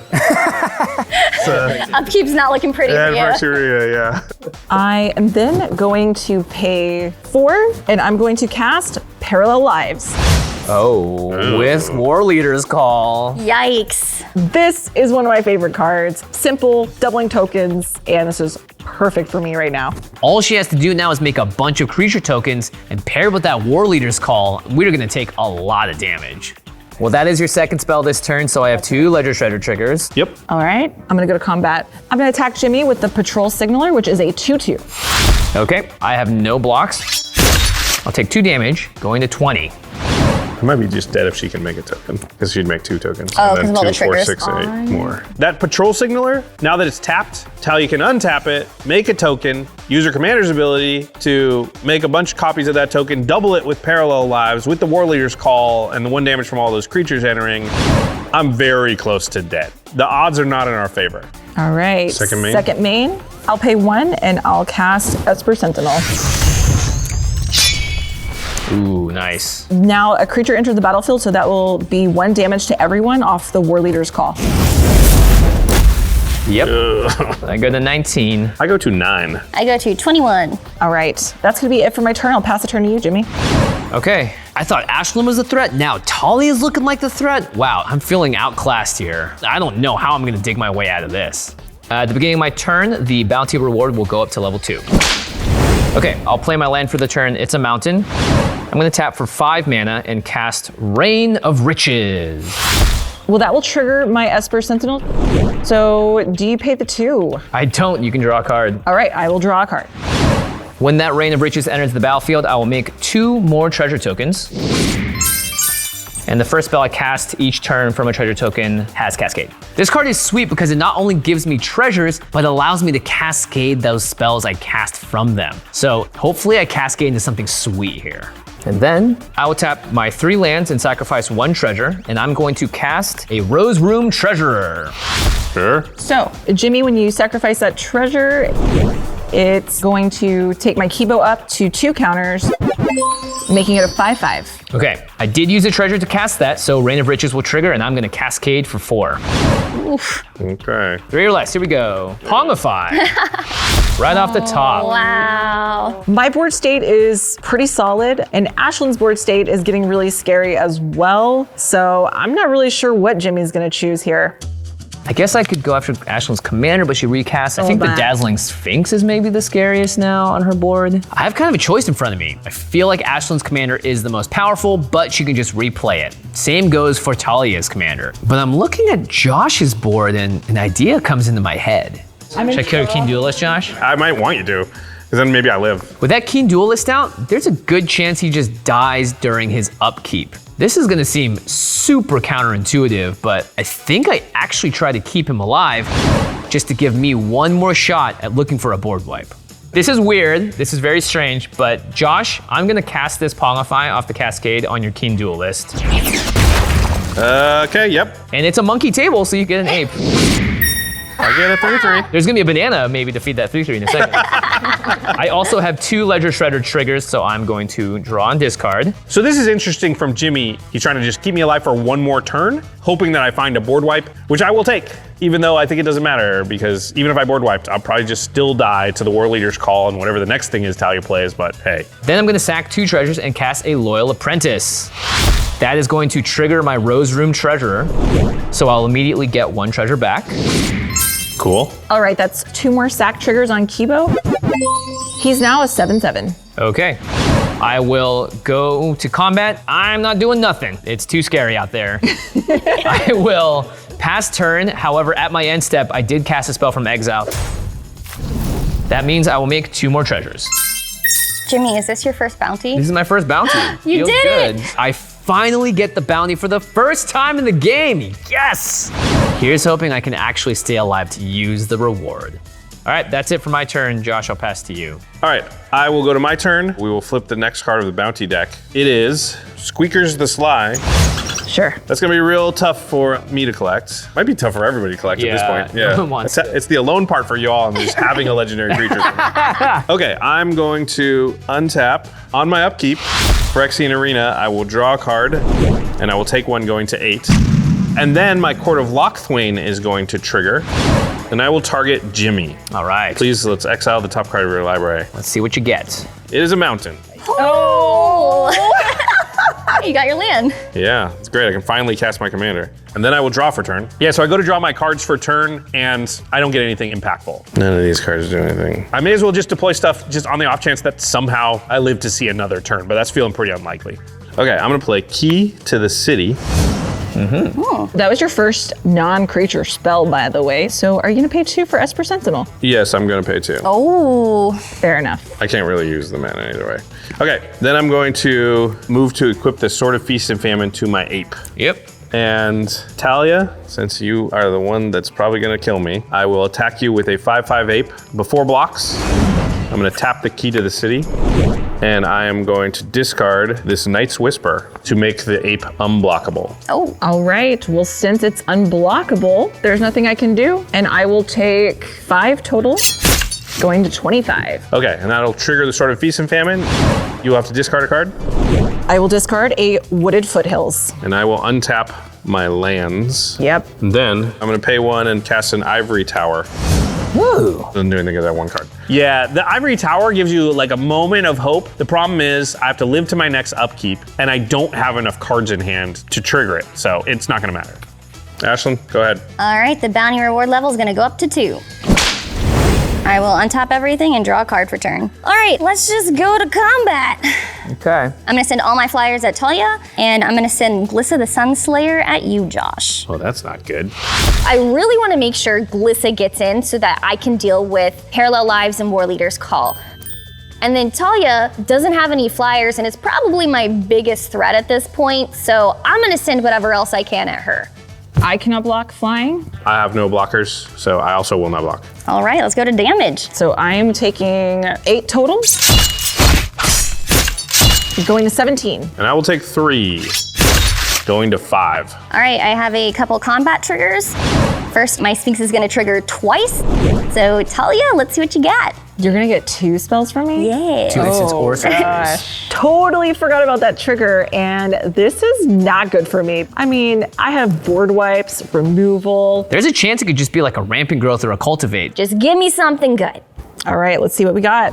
Speaker 2: Upkeep's not looking pretty for you.
Speaker 4: Anniversary, yeah.
Speaker 1: I am then going to pay 4, and I'm going to cast Parallel Lives.
Speaker 9: Oh, with War Leader's Call.
Speaker 2: Yikes.
Speaker 1: This is one of my favorite cards. Simple, doubling tokens, and this is perfect for me right now.
Speaker 9: All she has to do now is make a bunch of creature tokens, and paired with that War Leader's Call, we're gonna take a lot of damage. Well, that is your second spell this turn, so I have 2 Ledger Shredder triggers.
Speaker 4: Yep.
Speaker 1: All right, I'm gonna go to combat. I'm gonna attack Jimmy with the Patrol Signaler, which is a 2/2.
Speaker 9: Okay, I have no blocks. I'll take 2 damage, going to 20.
Speaker 4: I might be just dead if she can make a token, because she'd make 2 tokens.
Speaker 2: Oh,
Speaker 4: and
Speaker 2: 'cause
Speaker 4: then
Speaker 2: of all the
Speaker 4: 2, 4,
Speaker 2: triggers.
Speaker 4: 6, 8 more. That Patrol Signaler, now that it's tapped, Talia can untap it, make a token, use her commander's ability to make a bunch of copies of that token, double it with Parallel Lives, with the War Leader's Call, and the 1 damage from all those creatures entering. I'm very close to dead. The odds are not in our favor.
Speaker 1: All right,
Speaker 4: Second main.
Speaker 1: Second main. I'll pay 1, and I'll cast Esper Sentinel.
Speaker 9: Ooh, nice.
Speaker 1: Now a creature enters the battlefield, so that will be 1 damage to everyone off the War Leader's Call.
Speaker 9: Yep. I go to 19.
Speaker 4: I go to 9.
Speaker 2: I go to 21.
Speaker 1: All right, that's gonna be it for my turn. I'll pass the turn to you, Jimmy.
Speaker 9: Okay, I thought Ashlen was the threat. Now Talia's looking like the threat. Wow, I'm feeling outclassed here. I don't know how I'm gonna dig my way out of this. At the beginning of my turn, the bounty reward will go up to level 2. Okay, I'll play my land for the turn. It's a mountain. I'm gonna tap for 5 mana and cast Rain of Riches.
Speaker 1: Well, that will trigger my Esper Sentinel. So do you pay the 2?
Speaker 9: I don't, you can draw a card.
Speaker 1: All right, I will draw a card.
Speaker 9: When that Rain of Riches enters the battlefield, I will make 2 more treasure tokens. And the first spell I cast each turn from a treasure token has Cascade. This card is sweet because it not only gives me treasures, but allows me to cascade those spells I cast from them. So hopefully I cascade into something sweet here. And then I will tap my 3 lands and sacrifice 1 treasure, and I'm going to cast a Rose Room Treasurer.
Speaker 4: Sure.
Speaker 1: So, Jimmy, when you sacrifice that treasure, it's going to take my Kibo up to 2 counters, making it a 5/5.
Speaker 9: Okay, I did use a treasure to cast that, so Rain of Riches will trigger, and I'm gonna cascade for 4.
Speaker 2: Oof.
Speaker 4: Okay.
Speaker 9: 3 or less, here we go. Pongify. Right off the top.
Speaker 2: Wow.
Speaker 1: My board state is pretty solid, and Ashlen's board state is getting really scary as well. So I'm not really sure what Jimmy's gonna choose here.
Speaker 9: I guess I could go after Ashlen's commander, but she recast. I think the Dazzling Sphinx is maybe the scariest now on her board. I have kind of a choice in front of me. I feel like Ashlen's commander is the most powerful, but she can just replay it. Same goes for Talia's commander. But I'm looking at Josh's board and an idea comes into my head. Should I kill your Keen Duelist, Josh?
Speaker 4: I might want you to, because then maybe I live.
Speaker 9: With that Keen Duelist out, there's a good chance he just dies during his upkeep. This is gonna seem super counterintuitive, but I think I actually try to keep him alive just to give me one more shot at looking for a board wipe. This is weird, this is very strange, but Josh, I'm gonna cast this Pongify off the Cascade on your Keen Duelist.
Speaker 4: Okay, yep.
Speaker 9: And it's a monkey table, so you get an ape.
Speaker 4: I get a 3/3.
Speaker 9: There's gonna be a banana maybe to feed that 3/3 in a second. I also have 2 Ledger Shredder triggers, so I'm going to draw and discard.
Speaker 4: So this is interesting from Jimmy. He's trying to just keep me alive for one more turn, hoping that I find a board wipe, which I will take, even though I think it doesn't matter, because even if I board wiped, I'll probably just still die to the War Leader's Call and whatever the next thing is Talia plays, but hey.
Speaker 9: Then I'm gonna sack 2 treasures and cast a Loyal Apprentice. That is going to trigger my Rose Room Treasurer, so I'll immediately get 1 treasure back.
Speaker 4: Cool.
Speaker 1: All right, that's 2 more sack triggers on Kibo. He's now a 7/7.
Speaker 9: Okay. I will go to combat. I'm not doing nothing. It's too scary out there. I will pass turn. However, at my end step, I did cast a spell from exile. That means I will make 2 more treasures.
Speaker 2: Jimmy, is this your first bounty?
Speaker 9: This is my first bounty.
Speaker 2: You
Speaker 9: Feels
Speaker 2: did
Speaker 9: good.
Speaker 2: it!
Speaker 9: I finally get the bounty for the first time in the game. Yes! Here's hoping I can actually stay alive to use the reward. All right, that's it for my turn. Josh, I'll pass to you.
Speaker 4: All right, I will go to my turn. We will flip the next card of the bounty deck. It is Squeakers the Sly.
Speaker 1: Sure.
Speaker 4: That's gonna be real tough for me to collect. Might be tough for everybody to collect at this point.
Speaker 9: no one wants
Speaker 4: it's the alone part for y'all and just having a legendary creature. Okay, I'm going to untap. On my upkeep, Phyrexian Arena, I will draw a card, and I will take 1 going to 8. And then my Court of Lochthwain is going to trigger, and I will target Jimmy.
Speaker 9: All right.
Speaker 4: Please, let's exile the top card of your library.
Speaker 9: Let's see what you get.
Speaker 4: It is a mountain.
Speaker 2: Oh! You got your land.
Speaker 4: Yeah, it's great. I can finally cast my commander. And then I will draw for turn. Yeah, so I go to draw my cards for turn, and I don't get anything impactful. None of these cards do anything. I may as well just deploy stuff just on the off chance that somehow I live to see another turn, but that's feeling pretty unlikely. Okay, I'm gonna play Key to the City.
Speaker 1: That was your first non-creature spell, by the way. So are you gonna pay 2 for Esper Sentinel?
Speaker 4: Yes, I'm gonna pay 2.
Speaker 2: Oh.
Speaker 1: Fair enough.
Speaker 4: I can't really use the mana either way. Okay, then I'm going to move to equip the Sword of Feast and Famine to my ape.
Speaker 9: Yep.
Speaker 4: And Talia, since you are the one that's probably gonna kill me, I will attack you with a 5/5 ape before blocks. I'm gonna tap the Key to the City, and I am going to discard this Knight's Whisper to make the ape unblockable.
Speaker 2: Oh.
Speaker 1: All right, well, since it's unblockable, there's nothing I can do, and I will take 5 total, going to 25.
Speaker 4: Okay, and that'll trigger the Sword of Feast and Famine. You will have to discard a card,
Speaker 1: I will discard a Wooded Foothills.
Speaker 4: and I will untap my lands.
Speaker 1: Yep.
Speaker 4: And then I'm gonna pay 1 and cast an Ivory Tower.
Speaker 1: Woo.
Speaker 4: Doesn't do anything with that 1 card. Yeah, the Ivory Tower gives you like a moment of hope. The problem is I have to live to my next upkeep, and I don't have enough cards in hand to trigger it, so it's not gonna matter. Ashlen, go ahead.
Speaker 2: All right, the bounty reward level is gonna go up to 2. I will untap everything and draw a card for turn. All right, let's just go to combat.
Speaker 9: Okay.
Speaker 2: I'm gonna send all my flyers at Talia, and I'm gonna send Glissa the Sunslayer at you, Josh.
Speaker 4: Oh, that's not good.
Speaker 2: I really wanna make sure Glissa gets in so that I can deal with Parallel Lives and War Leader's Call. And then Talia doesn't have any flyers, and it's probably my biggest threat at this point, so I'm gonna send whatever else I can at her.
Speaker 1: I cannot block flying,
Speaker 4: I have no blockers, so I also will not block.
Speaker 2: All right, let's go to damage.
Speaker 1: so I'm taking 8 total, going to 17.
Speaker 4: And I will take 3, going to 5.
Speaker 2: All right, I have a couple combat triggers. First, my Sphinx is gonna trigger twice. So Talia, let's see what you got.
Speaker 1: You're gonna get 2 spells from me?
Speaker 2: Yeah.
Speaker 9: 2 instants or 3.
Speaker 1: Totally forgot about that trigger, and this is not good for me. I mean, I have board wipes, removal.
Speaker 9: There's a chance it could just be like a Rampant Growth or a Cultivate.
Speaker 2: Just give me something good.
Speaker 1: All right, let's see what we got.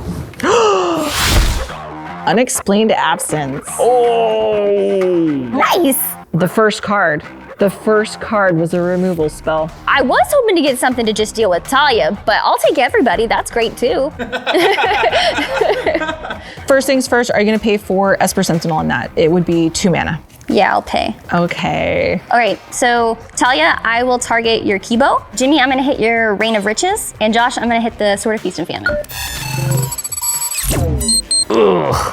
Speaker 1: Unexplained absence.
Speaker 2: Nice.
Speaker 1: The first card. The first card was a removal spell.
Speaker 2: I was hoping to get something to just deal with Talia, but I'll take everybody. That's great too.
Speaker 1: First things first, are you gonna pay for Esper Sentinel on that? It would be 2 mana.
Speaker 2: Yeah, I'll pay.
Speaker 1: Okay.
Speaker 2: All right, so Talia, I will target your Kibo. Jimmy, I'm gonna hit your Reign of Riches. And Josh, I'm gonna hit the Sword of Feast and Famine.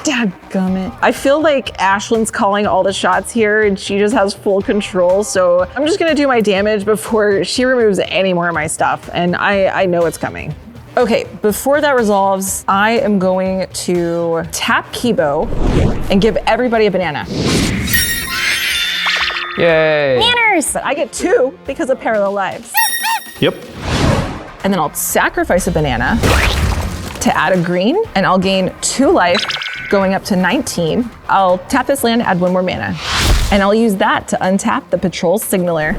Speaker 1: Dadgummit. I feel like Ashlen's calling all the shots here and she just has full control. So I'm just gonna do my damage before she removes any more of my stuff. And I know it's coming. Okay, before that resolves, I am going to tap Kibo and give everybody a banana.
Speaker 9: Yay.
Speaker 2: Manners!
Speaker 1: But I get 2 because of Parallel Lives.
Speaker 4: Yep.
Speaker 1: And then I'll sacrifice a banana to add a green, and I'll gain 2 life, going up to 19. I'll tap this land, add 1 more mana. And I'll use that to untap the Patrol Signaler.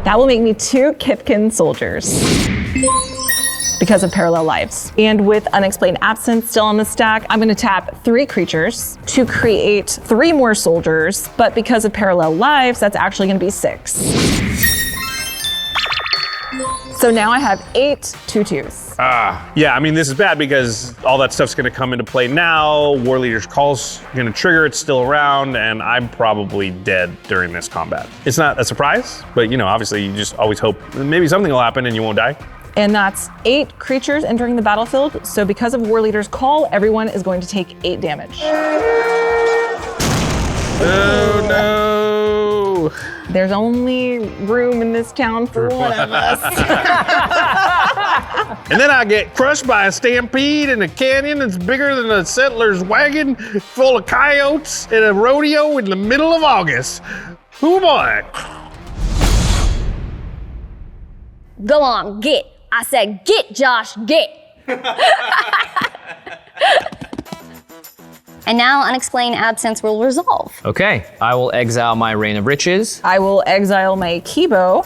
Speaker 1: That will make me 2 Kithkin soldiers because of Parallel Lives. And with Unexplained Absence still on the stack, I'm gonna tap 3 creatures to create 3 more soldiers, but because of Parallel Lives, that's actually gonna be 6. So now I have 8 2/2s.
Speaker 4: Yeah, I mean, this is bad because all that stuff's gonna come into play now. War Leader's Call's gonna trigger, it's still around, and I'm probably dead during this combat. It's not a surprise, but you know, obviously you just always hope maybe something will happen and you won't die.
Speaker 1: And that's 8 creatures entering the battlefield. So because of War Leader's Call, everyone is going to take 8 damage.
Speaker 4: Oh no!
Speaker 1: There's only room in this town for one of us.
Speaker 4: And then I get crushed by a stampede in a canyon that's bigger than a settler's wagon full of coyotes in a rodeo in the middle of August. Oh boy.
Speaker 2: Go on, get. I said get, Josh, get. And now Unexplained Absence will resolve.
Speaker 9: Okay, I will exile my Reign of Riches.
Speaker 1: I will exile my Kibo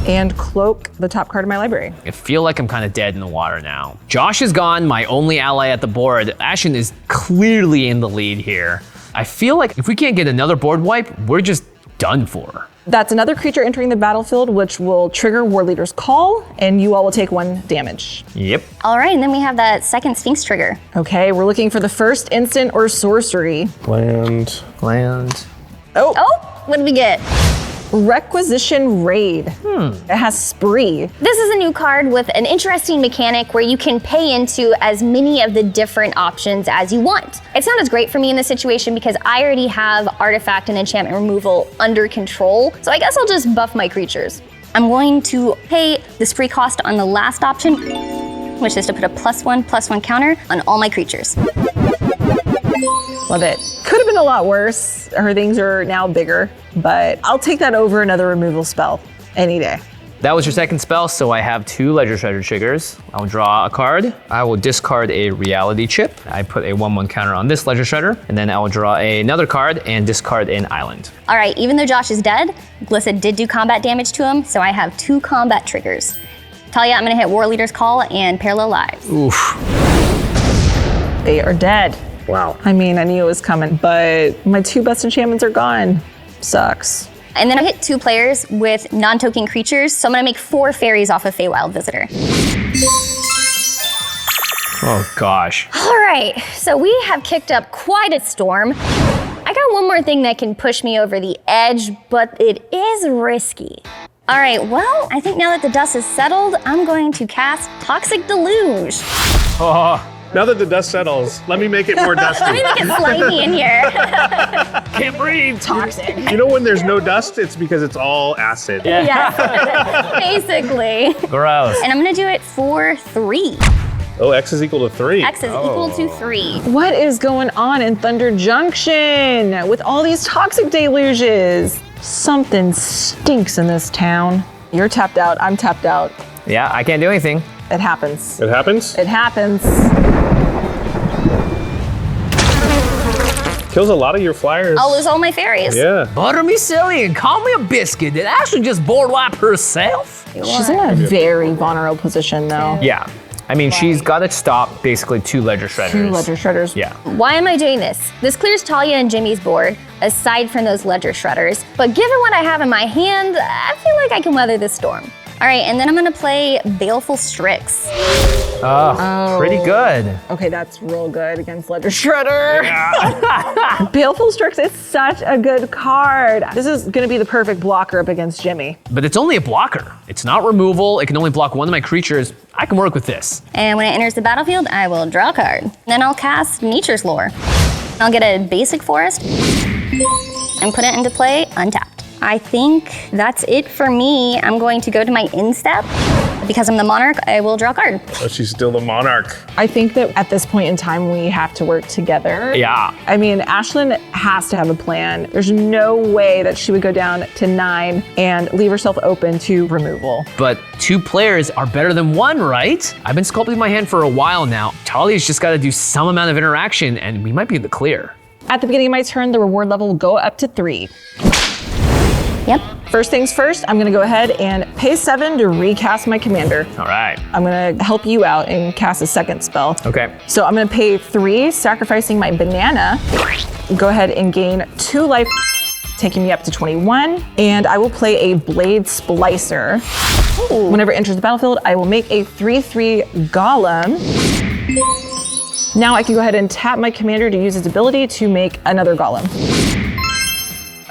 Speaker 1: and cloak the top card of my library.
Speaker 9: I feel like I'm kind of dead in the water now. Josh is gone, my only ally at the board. Ashlen is clearly in the lead here. I feel like if we can't get another board wipe, we're just done for.
Speaker 1: That's another creature entering the battlefield, which will trigger War Leader's Call, and you all will take 1 damage.
Speaker 9: Yep.
Speaker 2: All right, and then we have that second Sphinx trigger.
Speaker 1: Okay, we're looking for the first instant or sorcery.
Speaker 4: Land.
Speaker 1: Oh,
Speaker 2: What did we get?
Speaker 1: Requisition Raid. It has Spree.
Speaker 2: This is a new card with an interesting mechanic where you can pay into as many of the different options as you want. It's not as great for me in this situation because I already have artifact and enchantment removal under control, so I guess I'll just buff my creatures. I'm going to pay the spree cost on the last option, which is to put a +1/+1 counter on all my creatures.
Speaker 1: Love it. Could have been a lot worse. Her things are now bigger, but I'll take that over another removal spell any day.
Speaker 9: That was your second spell, so I have 2 Ledger Treasure triggers. I'll draw a card. I will discard a Reality Chip. I put a 1/1 counter on this Ledger Treasure, and then I will draw another card and discard an island.
Speaker 2: All right, even though Josh is dead, Glissa did do combat damage to him, so I have 2 combat triggers. Talia, I'm gonna hit War Leader's Call and Parallel Lives.
Speaker 9: Oof.
Speaker 1: They are dead.
Speaker 4: Wow.
Speaker 1: I mean, I knew it was coming, but my 2 best enchantments are gone. Sucks.
Speaker 2: And then I hit 2 players with non-token creatures, so I'm gonna make 4 fairies off of Feywild Visitor.
Speaker 9: Oh gosh.
Speaker 2: All right, so we have kicked up quite a storm. I got one more thing that can push me over the edge, but it is risky. All right, well, I think now that the dust is settled, I'm going to cast Toxic Deluge.
Speaker 9: Oh.
Speaker 4: Now that the dust settles, let me make it more dusty.
Speaker 2: Let me make it slimy in here.
Speaker 9: Can't breathe.
Speaker 1: Toxic.
Speaker 4: You know when there's no dust, it's because it's all acid.
Speaker 2: Yes, basically.
Speaker 9: Gross.
Speaker 2: And I'm gonna do it for 3.
Speaker 4: Oh, X is equal to 3.
Speaker 2: X is equal to 3.
Speaker 1: What is going on in Thunder Junction with all these toxic deluges? Something stinks in this town. You're tapped out, I'm tapped out.
Speaker 9: Yeah, I can't do anything.
Speaker 1: It happens.
Speaker 4: It happens?
Speaker 1: It happens.
Speaker 4: Kills a lot of your flyers.
Speaker 2: I'll lose all my fairies.
Speaker 4: Yeah.
Speaker 9: Butter me silly and call me a biscuit. Did Ashlen just board wipe herself?
Speaker 1: She's in a very vulnerable position though.
Speaker 9: Yeah. I mean, she's got to stop basically 2 ledger shredders.
Speaker 1: 2 ledger shredders.
Speaker 9: Yeah.
Speaker 2: Why am I doing this? This clears Talia and Jimmy's board, aside from those ledger shredders. But given what I have in my hand, I feel like I can weather this storm. All right, and then I'm gonna play Baleful Strix.
Speaker 9: Oh, pretty good.
Speaker 1: Okay, that's real good against Ledger Shredder. Yeah. Baleful Strix is such a good card. This is gonna be the perfect blocker up against Jimmy.
Speaker 9: But it's only a blocker. It's not removal. It can only block one of my creatures. I can work with this.
Speaker 2: And when it enters the battlefield, I will draw a card. Then I'll cast Nature's Lore. I'll get a basic forest and put it into play untapped. I think that's it for me. I'm going to go to my instep. Because I'm the monarch, I will draw a card.
Speaker 4: Oh, she's still the monarch.
Speaker 1: I think that at this point in time, we have to work together.
Speaker 9: Yeah.
Speaker 1: I mean, Ashlen has to have a plan. There's no way that she would go down to 9 and leave herself open to removal.
Speaker 9: But 2 players are better than 1, right? I've been sculpting my hand for a while now. Talia's just got to do some amount of interaction and we might be in the clear.
Speaker 1: At the beginning of my turn, the reward level will go up to 3.
Speaker 2: Yep.
Speaker 1: First things first, I'm gonna go ahead and pay 7 to recast my commander.
Speaker 9: All right.
Speaker 1: I'm gonna help you out and cast a second spell.
Speaker 9: Okay.
Speaker 1: So I'm gonna pay 3, sacrificing my banana. Go ahead and gain 2 life, taking me up to 21. And I will play a Blade Splicer. Ooh. Whenever it enters the battlefield, I will make a 3/3 golem. Now I can go ahead and tap my commander to use its ability to make another golem.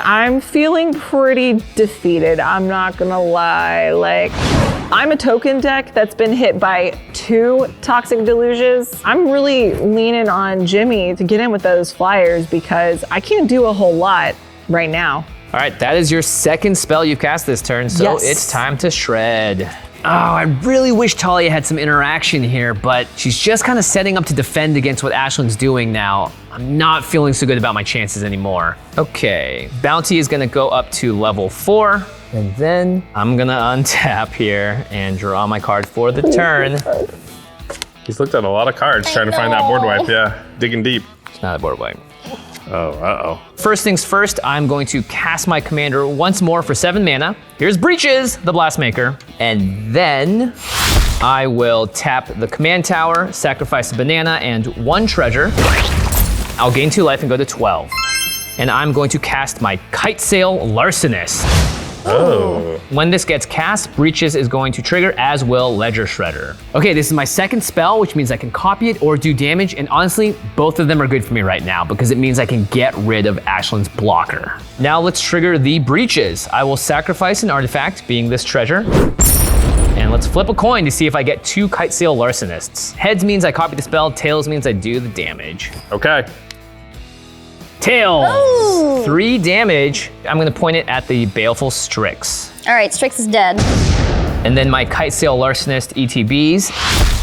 Speaker 1: I'm feeling pretty defeated, I'm not gonna lie. Like, I'm a token deck that's been hit by 2 Toxic Deluges. I'm really leaning on Jimmy to get in with those flyers because I can't do a whole lot right now.
Speaker 9: All right, that is your second spell you've cast this turn, so
Speaker 1: Yes.
Speaker 9: It's time to shred. Oh, I really wish Talia had some interaction here, but she's just kind of setting up to defend against what Ashlen's doing now. I'm not feeling so good about my chances anymore. Okay, Bounty is gonna go up to level 4, and then I'm gonna untap here and draw my card for the turn.
Speaker 4: He's looked at a lot of cards trying to find that board wipe, yeah. Digging deep.
Speaker 9: It's not a board wipe.
Speaker 4: Oh, uh-oh.
Speaker 9: First things first, I'm going to cast my commander once more for 7 mana. Here's Breeches, the Blastmaker. And then I will tap the command tower, sacrifice a banana and 1 treasure. I'll gain 2 life and go to 12. And I'm going to cast my Kite Sail Larcenist.
Speaker 4: Oh.
Speaker 9: When this gets cast, Breeches is going to trigger, as will Ledger Shredder. Okay, this is my second spell, which means I can copy it or do damage, and honestly, both of them are good for me right now because it means I can get rid of Ashlen's blocker. Now let's trigger the Breeches. I will sacrifice an artifact, being this treasure, and let's flip a coin to see if I get 2 Kite Sail Larcenists. Heads means I copy the spell, tails means I do the damage.
Speaker 4: Okay.
Speaker 9: Tails,
Speaker 2: Ooh.
Speaker 9: 3 damage. I'm gonna point it at the Baleful Strix.
Speaker 2: All right, Strix is dead.
Speaker 9: And then my Kite Sail Larcenist ETBs.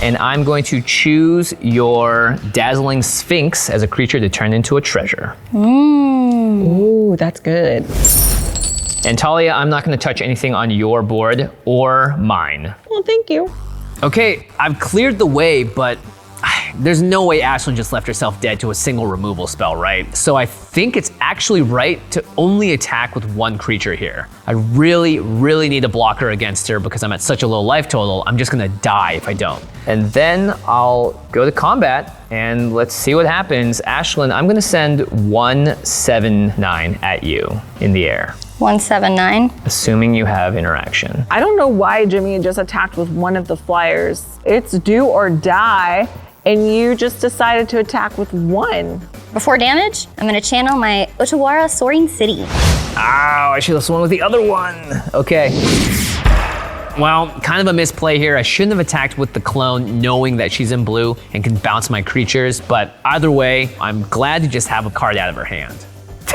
Speaker 9: And I'm going to choose your Dazzling Sphinx as a creature to turn into a treasure.
Speaker 1: Ooh, that's good.
Speaker 9: And Talia, I'm not gonna touch anything on your board or mine.
Speaker 1: Well, thank you.
Speaker 9: Okay, I've cleared the way, but there's no way Ashlen just left herself dead to a single removal spell, right? So I think it's actually right to only attack with 1 creature here. I really, really need a blocker against her because I'm at such a low life total. I'm just gonna die if I don't. And then I'll go to combat and let's see what happens. Ashlen, I'm gonna send 179 at you in the air.
Speaker 2: 179.
Speaker 9: Assuming you have interaction.
Speaker 1: I don't know why Jimmy just attacked with 1 of the flyers. It's do or die, and you just decided to attack with 1.
Speaker 2: Before damage, I'm gonna channel my Otawara Soaring City.
Speaker 9: Ow, I should have swung with the other one. Okay. Well, kind of a misplay here. I shouldn't have attacked with the clone knowing that she's in blue and can bounce my creatures, but either way, I'm glad to just have a card out of her hand.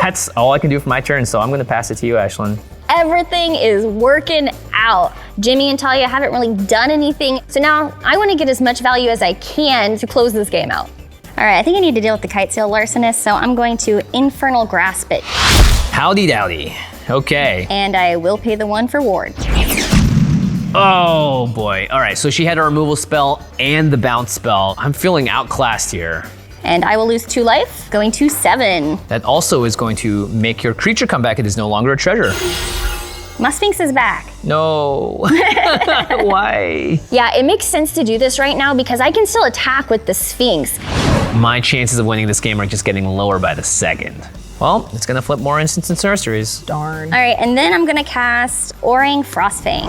Speaker 9: That's all I can do for my turn, so I'm gonna pass it to you, Ashlen.
Speaker 2: Everything is working out. Jimmy and Talia haven't really done anything, so now I want to get as much value as I can to close this game out. All right, I think I need to deal with the Kite Sail Larcenist, so I'm going to Infernal Grasp it.
Speaker 9: Howdy dowdy. Okay.
Speaker 2: And I will pay the 1 for ward.
Speaker 9: Oh boy. All right, so she had a removal spell and the bounce spell. I'm feeling outclassed here.
Speaker 2: And I will lose 2 life, going to 7.
Speaker 9: That also is going to make your creature come back. It is no longer a treasure.
Speaker 2: My Sphinx is back.
Speaker 9: No. Why?
Speaker 2: Yeah, it makes sense to do this right now because I can still attack with the Sphinx.
Speaker 9: My chances of winning this game are just getting lower by the second. Well, it's gonna flip more instants and sorceries.
Speaker 1: Darn.
Speaker 2: All right, and then I'm gonna cast Orang Frostfang.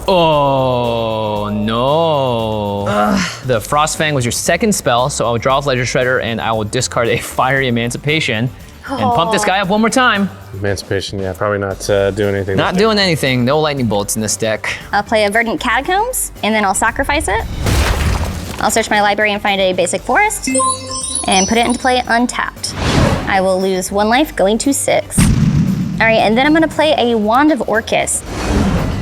Speaker 9: Oh, no. The Frostfang was your second spell, so I will draw off Ledger Shredder and I will discard a Fiery Emancipation and pump this guy up one more time.
Speaker 4: Emancipation, yeah, probably not doing anything.
Speaker 9: Not doing anything. No lightning bolts in this deck.
Speaker 2: I'll play a Verdant Catacombs, and then I'll sacrifice it. I'll search my library and find a basic forest, and put it into play untapped. I will lose 1 life, going to 6. All right, and then I'm gonna play a Wand of Orcus.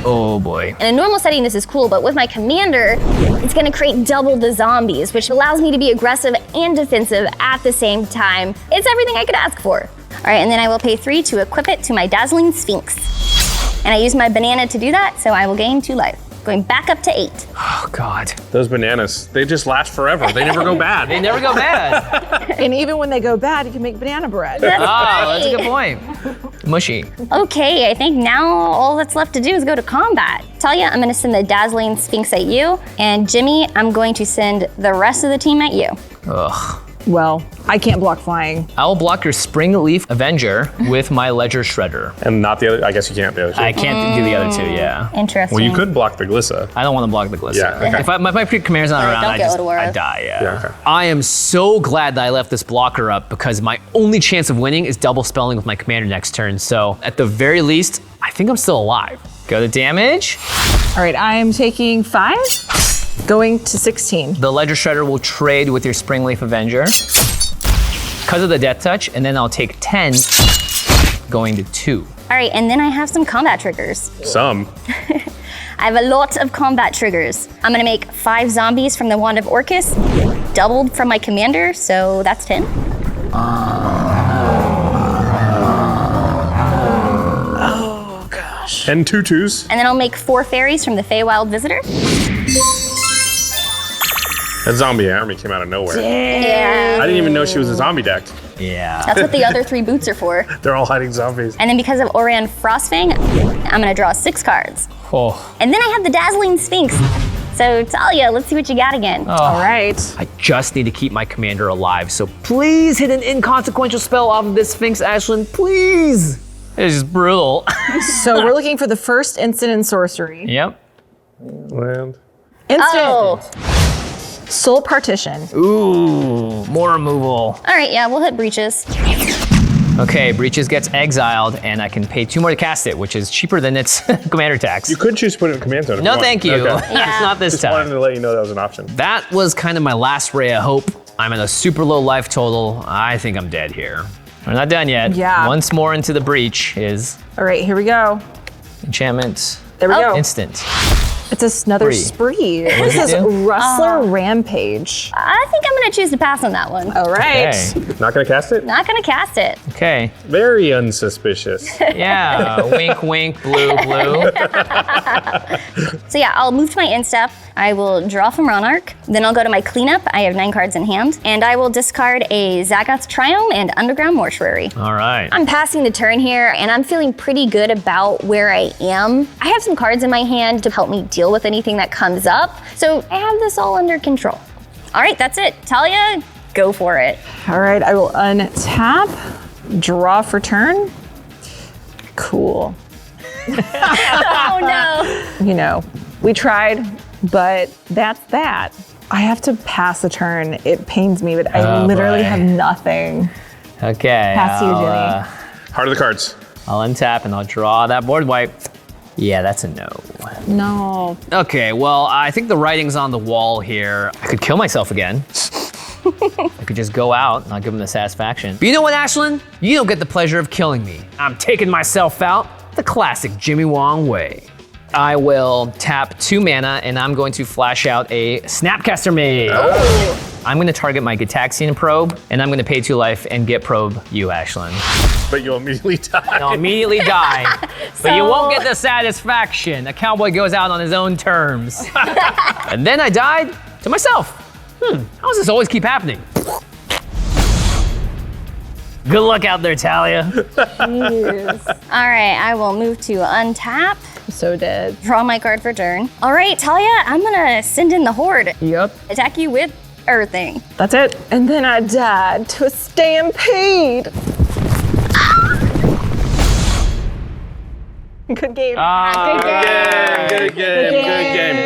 Speaker 9: Oh boy.
Speaker 2: In a normal setting, this is cool, but with my commander, it's gonna create double the zombies, which allows me to be aggressive and defensive at the same time. It's everything I could ask for. All right, and then I will pay 3 to equip it to my Dazzling Sphinx. And I use my banana to do that, so I will gain 2 life. Going back up to 8.
Speaker 9: Oh God.
Speaker 4: Those bananas, they just last forever. They never go bad.
Speaker 9: They never go bad.
Speaker 1: And even when they go bad, you can make banana bread.
Speaker 9: That's a good point. Mushy.
Speaker 2: Okay, I think now all that's left to do is go to combat. Talia, I'm gonna send the Dazzling Sphinx at you, and Jimmy, I'm going to send the rest of the team at you.
Speaker 9: Ugh.
Speaker 1: Well, I can't block flying.
Speaker 9: I will block your Springleaf Avenger with my Ledger Shredder.
Speaker 4: And not the other, I guess you can't do the other two.
Speaker 9: I can't do the other two, yeah.
Speaker 2: Interesting.
Speaker 4: Well, you could block the Glissa.
Speaker 9: I don't want to block the Glissa.
Speaker 4: Yeah, okay.
Speaker 9: If my commander's not around,
Speaker 2: don't get
Speaker 9: I die, yeah.
Speaker 4: Yeah, okay.
Speaker 9: I am so glad that I left this blocker up because my only chance of winning is double spelling with my commander next turn. So at the very least, I think I'm still alive. Go to damage.
Speaker 1: All right, I am taking 5, going to 16.
Speaker 9: The Ledger Shredder will trade with your Springleaf Avenger because of the Death Touch, and then I'll take 10, going to 2.
Speaker 2: All right, and then I have some combat triggers.
Speaker 4: Some.
Speaker 2: I have a lot of combat triggers. I'm gonna make 5 zombies from the Wand of Orcus, doubled from my commander, so that's 10.
Speaker 1: Oh gosh.
Speaker 4: 10 tutus.
Speaker 2: And then I'll make 4 fairies from the Feywild Visitor.
Speaker 4: That zombie army came out of nowhere.
Speaker 2: Yeah.
Speaker 4: I didn't even know she was a zombie deck.
Speaker 9: Yeah.
Speaker 2: That's what the other 3 boots are for.
Speaker 4: They're all hiding zombies.
Speaker 2: And then because of Oran Frostfang, I'm gonna draw 6 cards.
Speaker 9: Oh.
Speaker 2: And then I have the Dazzling Sphinx. So Talia, let's see what you got again.
Speaker 1: All right.
Speaker 9: I just need to keep my commander alive, so please hit an inconsequential spell off of this Sphinx, Ashlen, please. It's just brutal.
Speaker 1: So we're looking for the first instant in sorcery.
Speaker 9: Yep.
Speaker 4: Land.
Speaker 1: Instant.
Speaker 2: Oh.
Speaker 1: Soul Partition.
Speaker 9: Ooh, more removal.
Speaker 2: All right, yeah, we'll hit Breeches.
Speaker 9: Okay, Breeches gets exiled, and I can pay 2 more to cast it, which is cheaper than its commander tax.
Speaker 4: You could choose to put it in command zone. If
Speaker 9: No,
Speaker 4: you want.
Speaker 9: thank you.
Speaker 4: Okay.
Speaker 9: It's not this
Speaker 4: Just
Speaker 9: time.
Speaker 4: wanted to let you know that was an option.
Speaker 9: That was kind of my last ray of hope. I'm at a super low life total. I think I'm dead here. We're not done yet.
Speaker 1: Yeah.
Speaker 9: Once more into the breach is
Speaker 1: All right, here we go.
Speaker 9: enchantment.
Speaker 1: There we go.
Speaker 9: Instant.
Speaker 1: It's another spree. This is Rustler Rampage.
Speaker 2: I think I'm gonna choose to pass on that one.
Speaker 1: All right.
Speaker 9: Okay.
Speaker 4: Not gonna cast it?
Speaker 2: Not gonna cast it.
Speaker 9: Okay.
Speaker 4: Very unsuspicious.
Speaker 9: Yeah. Wink, wink, blue, blue.
Speaker 2: So yeah, I'll move to my end step. I will draw from Monarch. Then I'll go to my cleanup. I have 9 cards in hand. And I will discard a Zagoth Triome and Underground Mortuary.
Speaker 9: All right.
Speaker 2: I'm passing the turn here, and I'm feeling pretty good about where I am. I have some cards in my hand to help me deal with anything that comes up. So I have this all under control. All right, that's it. Talia, go for it.
Speaker 1: All right, I will untap, draw for turn. Cool.
Speaker 2: Oh no.
Speaker 1: You know, we tried, but that's that. I have to pass a turn. It pains me, but I
Speaker 9: Oh,
Speaker 1: literally
Speaker 9: boy.
Speaker 1: have nothing.
Speaker 9: Okay.
Speaker 1: Pass to you, Jimmy.
Speaker 4: Heart of the cards.
Speaker 9: I'll untap and I'll draw that board wipe. Yeah, that's a no.
Speaker 1: No.
Speaker 9: Okay, well, I think the writing's on the wall here. I could kill myself again. I could just go out and I'll give him the satisfaction. But you know what, Ashlen? You don't get the pleasure of killing me. I'm taking myself out the classic Jimmy Wong way. I will tap 2 mana and I'm going to flash out a Snapcaster Maze. I'm gonna target my Gitaxian Probe and I'm gonna pay 2 life and get probe you, Ashlen.
Speaker 4: But you'll immediately die.
Speaker 9: I'll immediately die, but you won't get the satisfaction. A cowboy goes out on his own terms. And then I died to myself. How does this always keep happening?
Speaker 3: Good luck out there, Talia.
Speaker 2: Cheers. All right, I will move to untap.
Speaker 1: So dead.
Speaker 2: Draw my card for turn. All right, Talia, I'm gonna send in the horde.
Speaker 1: Yep.
Speaker 2: Attack you with everything.
Speaker 1: That's it. And then I died to a stampede. Good game.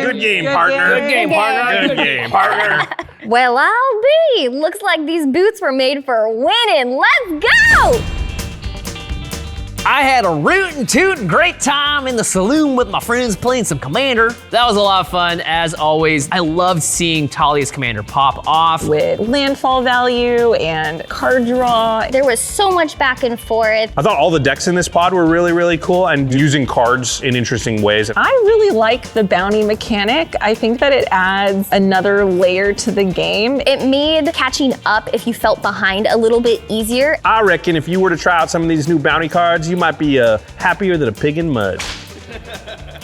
Speaker 4: Good game, partner.
Speaker 3: Good game, partner.
Speaker 4: Good game, partner.
Speaker 2: Well, I'll be. Looks like these boots were made for winning. Let's go!
Speaker 9: I had a rootin' tootin' great time in the saloon with my friends playing some Commander. That was a lot of fun, as always. I loved seeing Talia's Commander pop off.
Speaker 1: With landfall value and card draw.
Speaker 2: There was so much back and forth.
Speaker 4: I thought all the decks in this pod were really, really cool and using cards in interesting ways.
Speaker 1: I really like the bounty mechanic. I think that it adds another layer to the game.
Speaker 2: It made catching up if you felt behind a little bit easier.
Speaker 4: I reckon if you were to try out some of these new bounty cards, you might be happier than a pig in mud.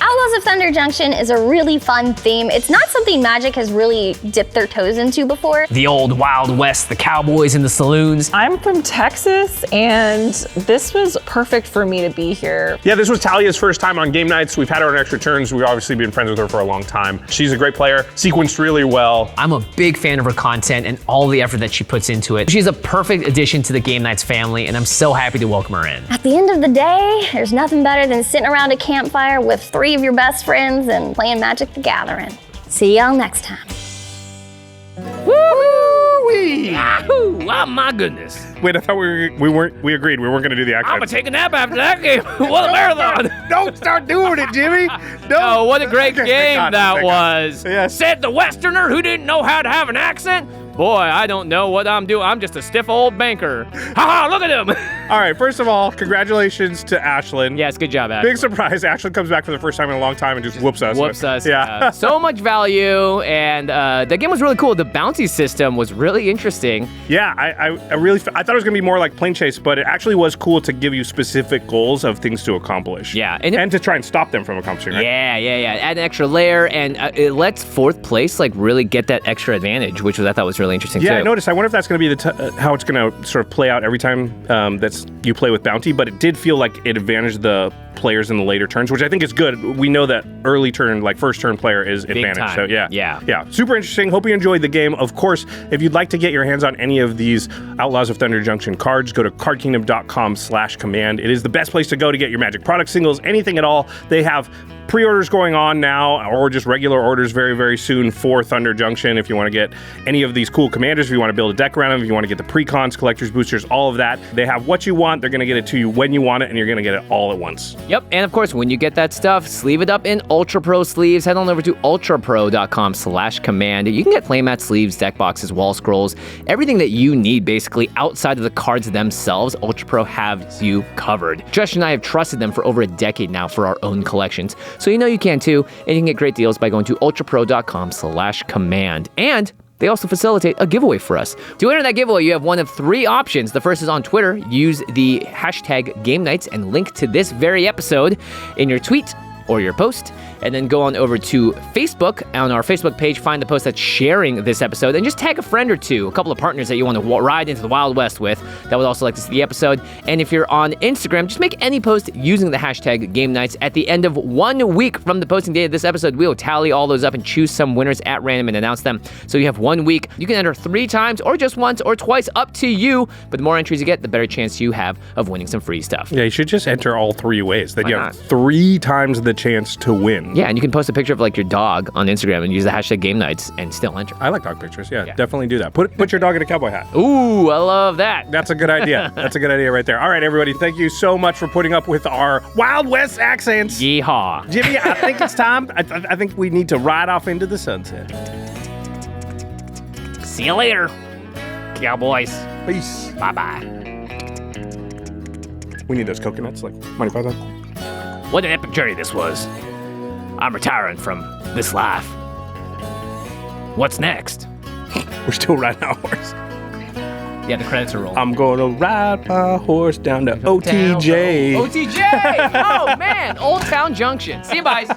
Speaker 2: Outlaws of Thunder Junction is a really fun theme. It's not something Magic has really dipped their toes into before.
Speaker 9: The old Wild West, the cowboys in the saloons.
Speaker 1: I'm from Texas, and this was perfect for me to be here.
Speaker 4: Yeah, this was Talia's first time on game nights. We've had her on extra turns. We've obviously been friends with her for a long time. She's a great player, sequenced really well.
Speaker 9: I'm a big fan of her content and all the effort that she puts into it. She's a perfect addition to the Game Nights family, and I'm so happy to welcome her in.
Speaker 2: At the end of the day, there's nothing better than sitting around a campfire with 3 of your best friends and playing Magic the Gathering. See y'all next time.
Speaker 3: Woo-wee! Yahoo! Oh my goodness.
Speaker 6: Wait, I thought we agreed we weren't gonna do the
Speaker 3: I'm
Speaker 6: accent.
Speaker 3: gonna take a nap after that game. What a marathon!
Speaker 6: Don't start doing it, Jimmy. No.
Speaker 3: Oh, what a great
Speaker 6: Okay,
Speaker 3: game
Speaker 6: thank God,
Speaker 3: that
Speaker 6: thank God.
Speaker 3: was.
Speaker 6: Yes.
Speaker 3: Said the Westerner who didn't know how to have an accent. Boy, I don't know what I'm doing. I'm just a stiff old banker. Ha ha, look at him.
Speaker 6: All right, first of all, congratulations to Ashlen.
Speaker 3: Yes, good job, Ash.
Speaker 6: Big surprise, Ashlen comes back for the first time in a long time and just whoops us.
Speaker 3: Whoops us.
Speaker 6: Yeah.
Speaker 3: So much value, and the game was really cool. The bounty system was really interesting.
Speaker 6: Yeah, I thought it was gonna be more like Plane Chase, but it actually was cool to give you specific goals of things to accomplish.
Speaker 3: Yeah,
Speaker 6: and to try and stop them from accomplishing, right?
Speaker 3: Yeah. Add an extra layer, and it lets fourth place like really get that extra advantage, which I thought was really interesting too.
Speaker 6: Yeah, I noticed. I wonder if that's going to be how it's going to sort of play out every time that's you play with bounty. But it did feel like it advantaged the players in the later turns, which I think is good. We know that early turn, like first turn player is advantage.
Speaker 3: time.
Speaker 6: So yeah.
Speaker 3: Yeah.
Speaker 6: Super interesting. Hope you enjoyed the game. Of course, if you'd like to get your hands on any of these Outlaws of Thunder Junction cards, go to cardkingdom.com/command. It is the best place to go to get your Magic product singles, anything at all. They have pre-orders going on now, or just regular orders very, very soon for Thunder Junction. If you want to get any of these cool commanders, if you want to build a deck around them, if you want to get the precons, collectors, boosters, all of that, they have what you want. They're going to get it to you when you want it, and you're going to get it all at once.
Speaker 3: Yep, and of course, when you get that stuff, sleeve it up in Ultra Pro sleeves. Head on over to ultrapro.com/command. You can get playmat sleeves, deck boxes, wall scrolls, everything that you need basically outside of the cards themselves. Ultra Pro has you covered. Josh and I have trusted them for over a decade now for our own collections, so you know you can too, and you can get great deals by going to ultrapro.com/command. And they also facilitate a giveaway for us. To enter that giveaway, you have one of 3 options. The first is on Twitter. Use the hashtag Game Nights and link to this very episode in your tweet or your post, and then go on over to Facebook. On our Facebook page, find the post that's sharing this episode, and just tag a friend or two, a couple of partners that you want to ride into the Wild West with that would also like to see the episode. And if you're on Instagram, just make any post using the hashtag Game Nights. At the end of 1 week from the posting date of this episode, we will tally all those up and choose some winners at random and announce them. So you have 1 week. You can enter 3 times or just once or twice, up to you. But the more entries you get, the better chance you have of winning some free stuff.
Speaker 6: Yeah, you should just enter all 3 ways. Then
Speaker 3: Why
Speaker 6: you
Speaker 3: not?
Speaker 6: have 3 times the chance to win.
Speaker 3: Yeah, and you can post a picture of like your dog on Instagram and use the hashtag Game Nights and still enter.
Speaker 6: I like dog pictures. Yeah, definitely do that. Put your dog in a cowboy hat.
Speaker 3: Ooh, I love that.
Speaker 6: That's a good idea. That's a good idea right there. All right, everybody, thank you so much for putting up with our Wild West accents.
Speaker 3: Yeehaw.
Speaker 6: Jimmy, I think it's time. I think we need to ride off into the sunset.
Speaker 3: See you later, cowboys.
Speaker 6: Peace.
Speaker 3: Bye-bye.
Speaker 6: We need those coconuts, like Monty Python.
Speaker 3: What an epic journey this was. I'm retiring from this life. What's next?
Speaker 6: We're still riding our horse.
Speaker 3: Yeah, the credits are rolling.
Speaker 6: I'm gonna ride my horse down to OTJ.
Speaker 3: OTJ! Oh, man! Old Town Junction. See you, guys.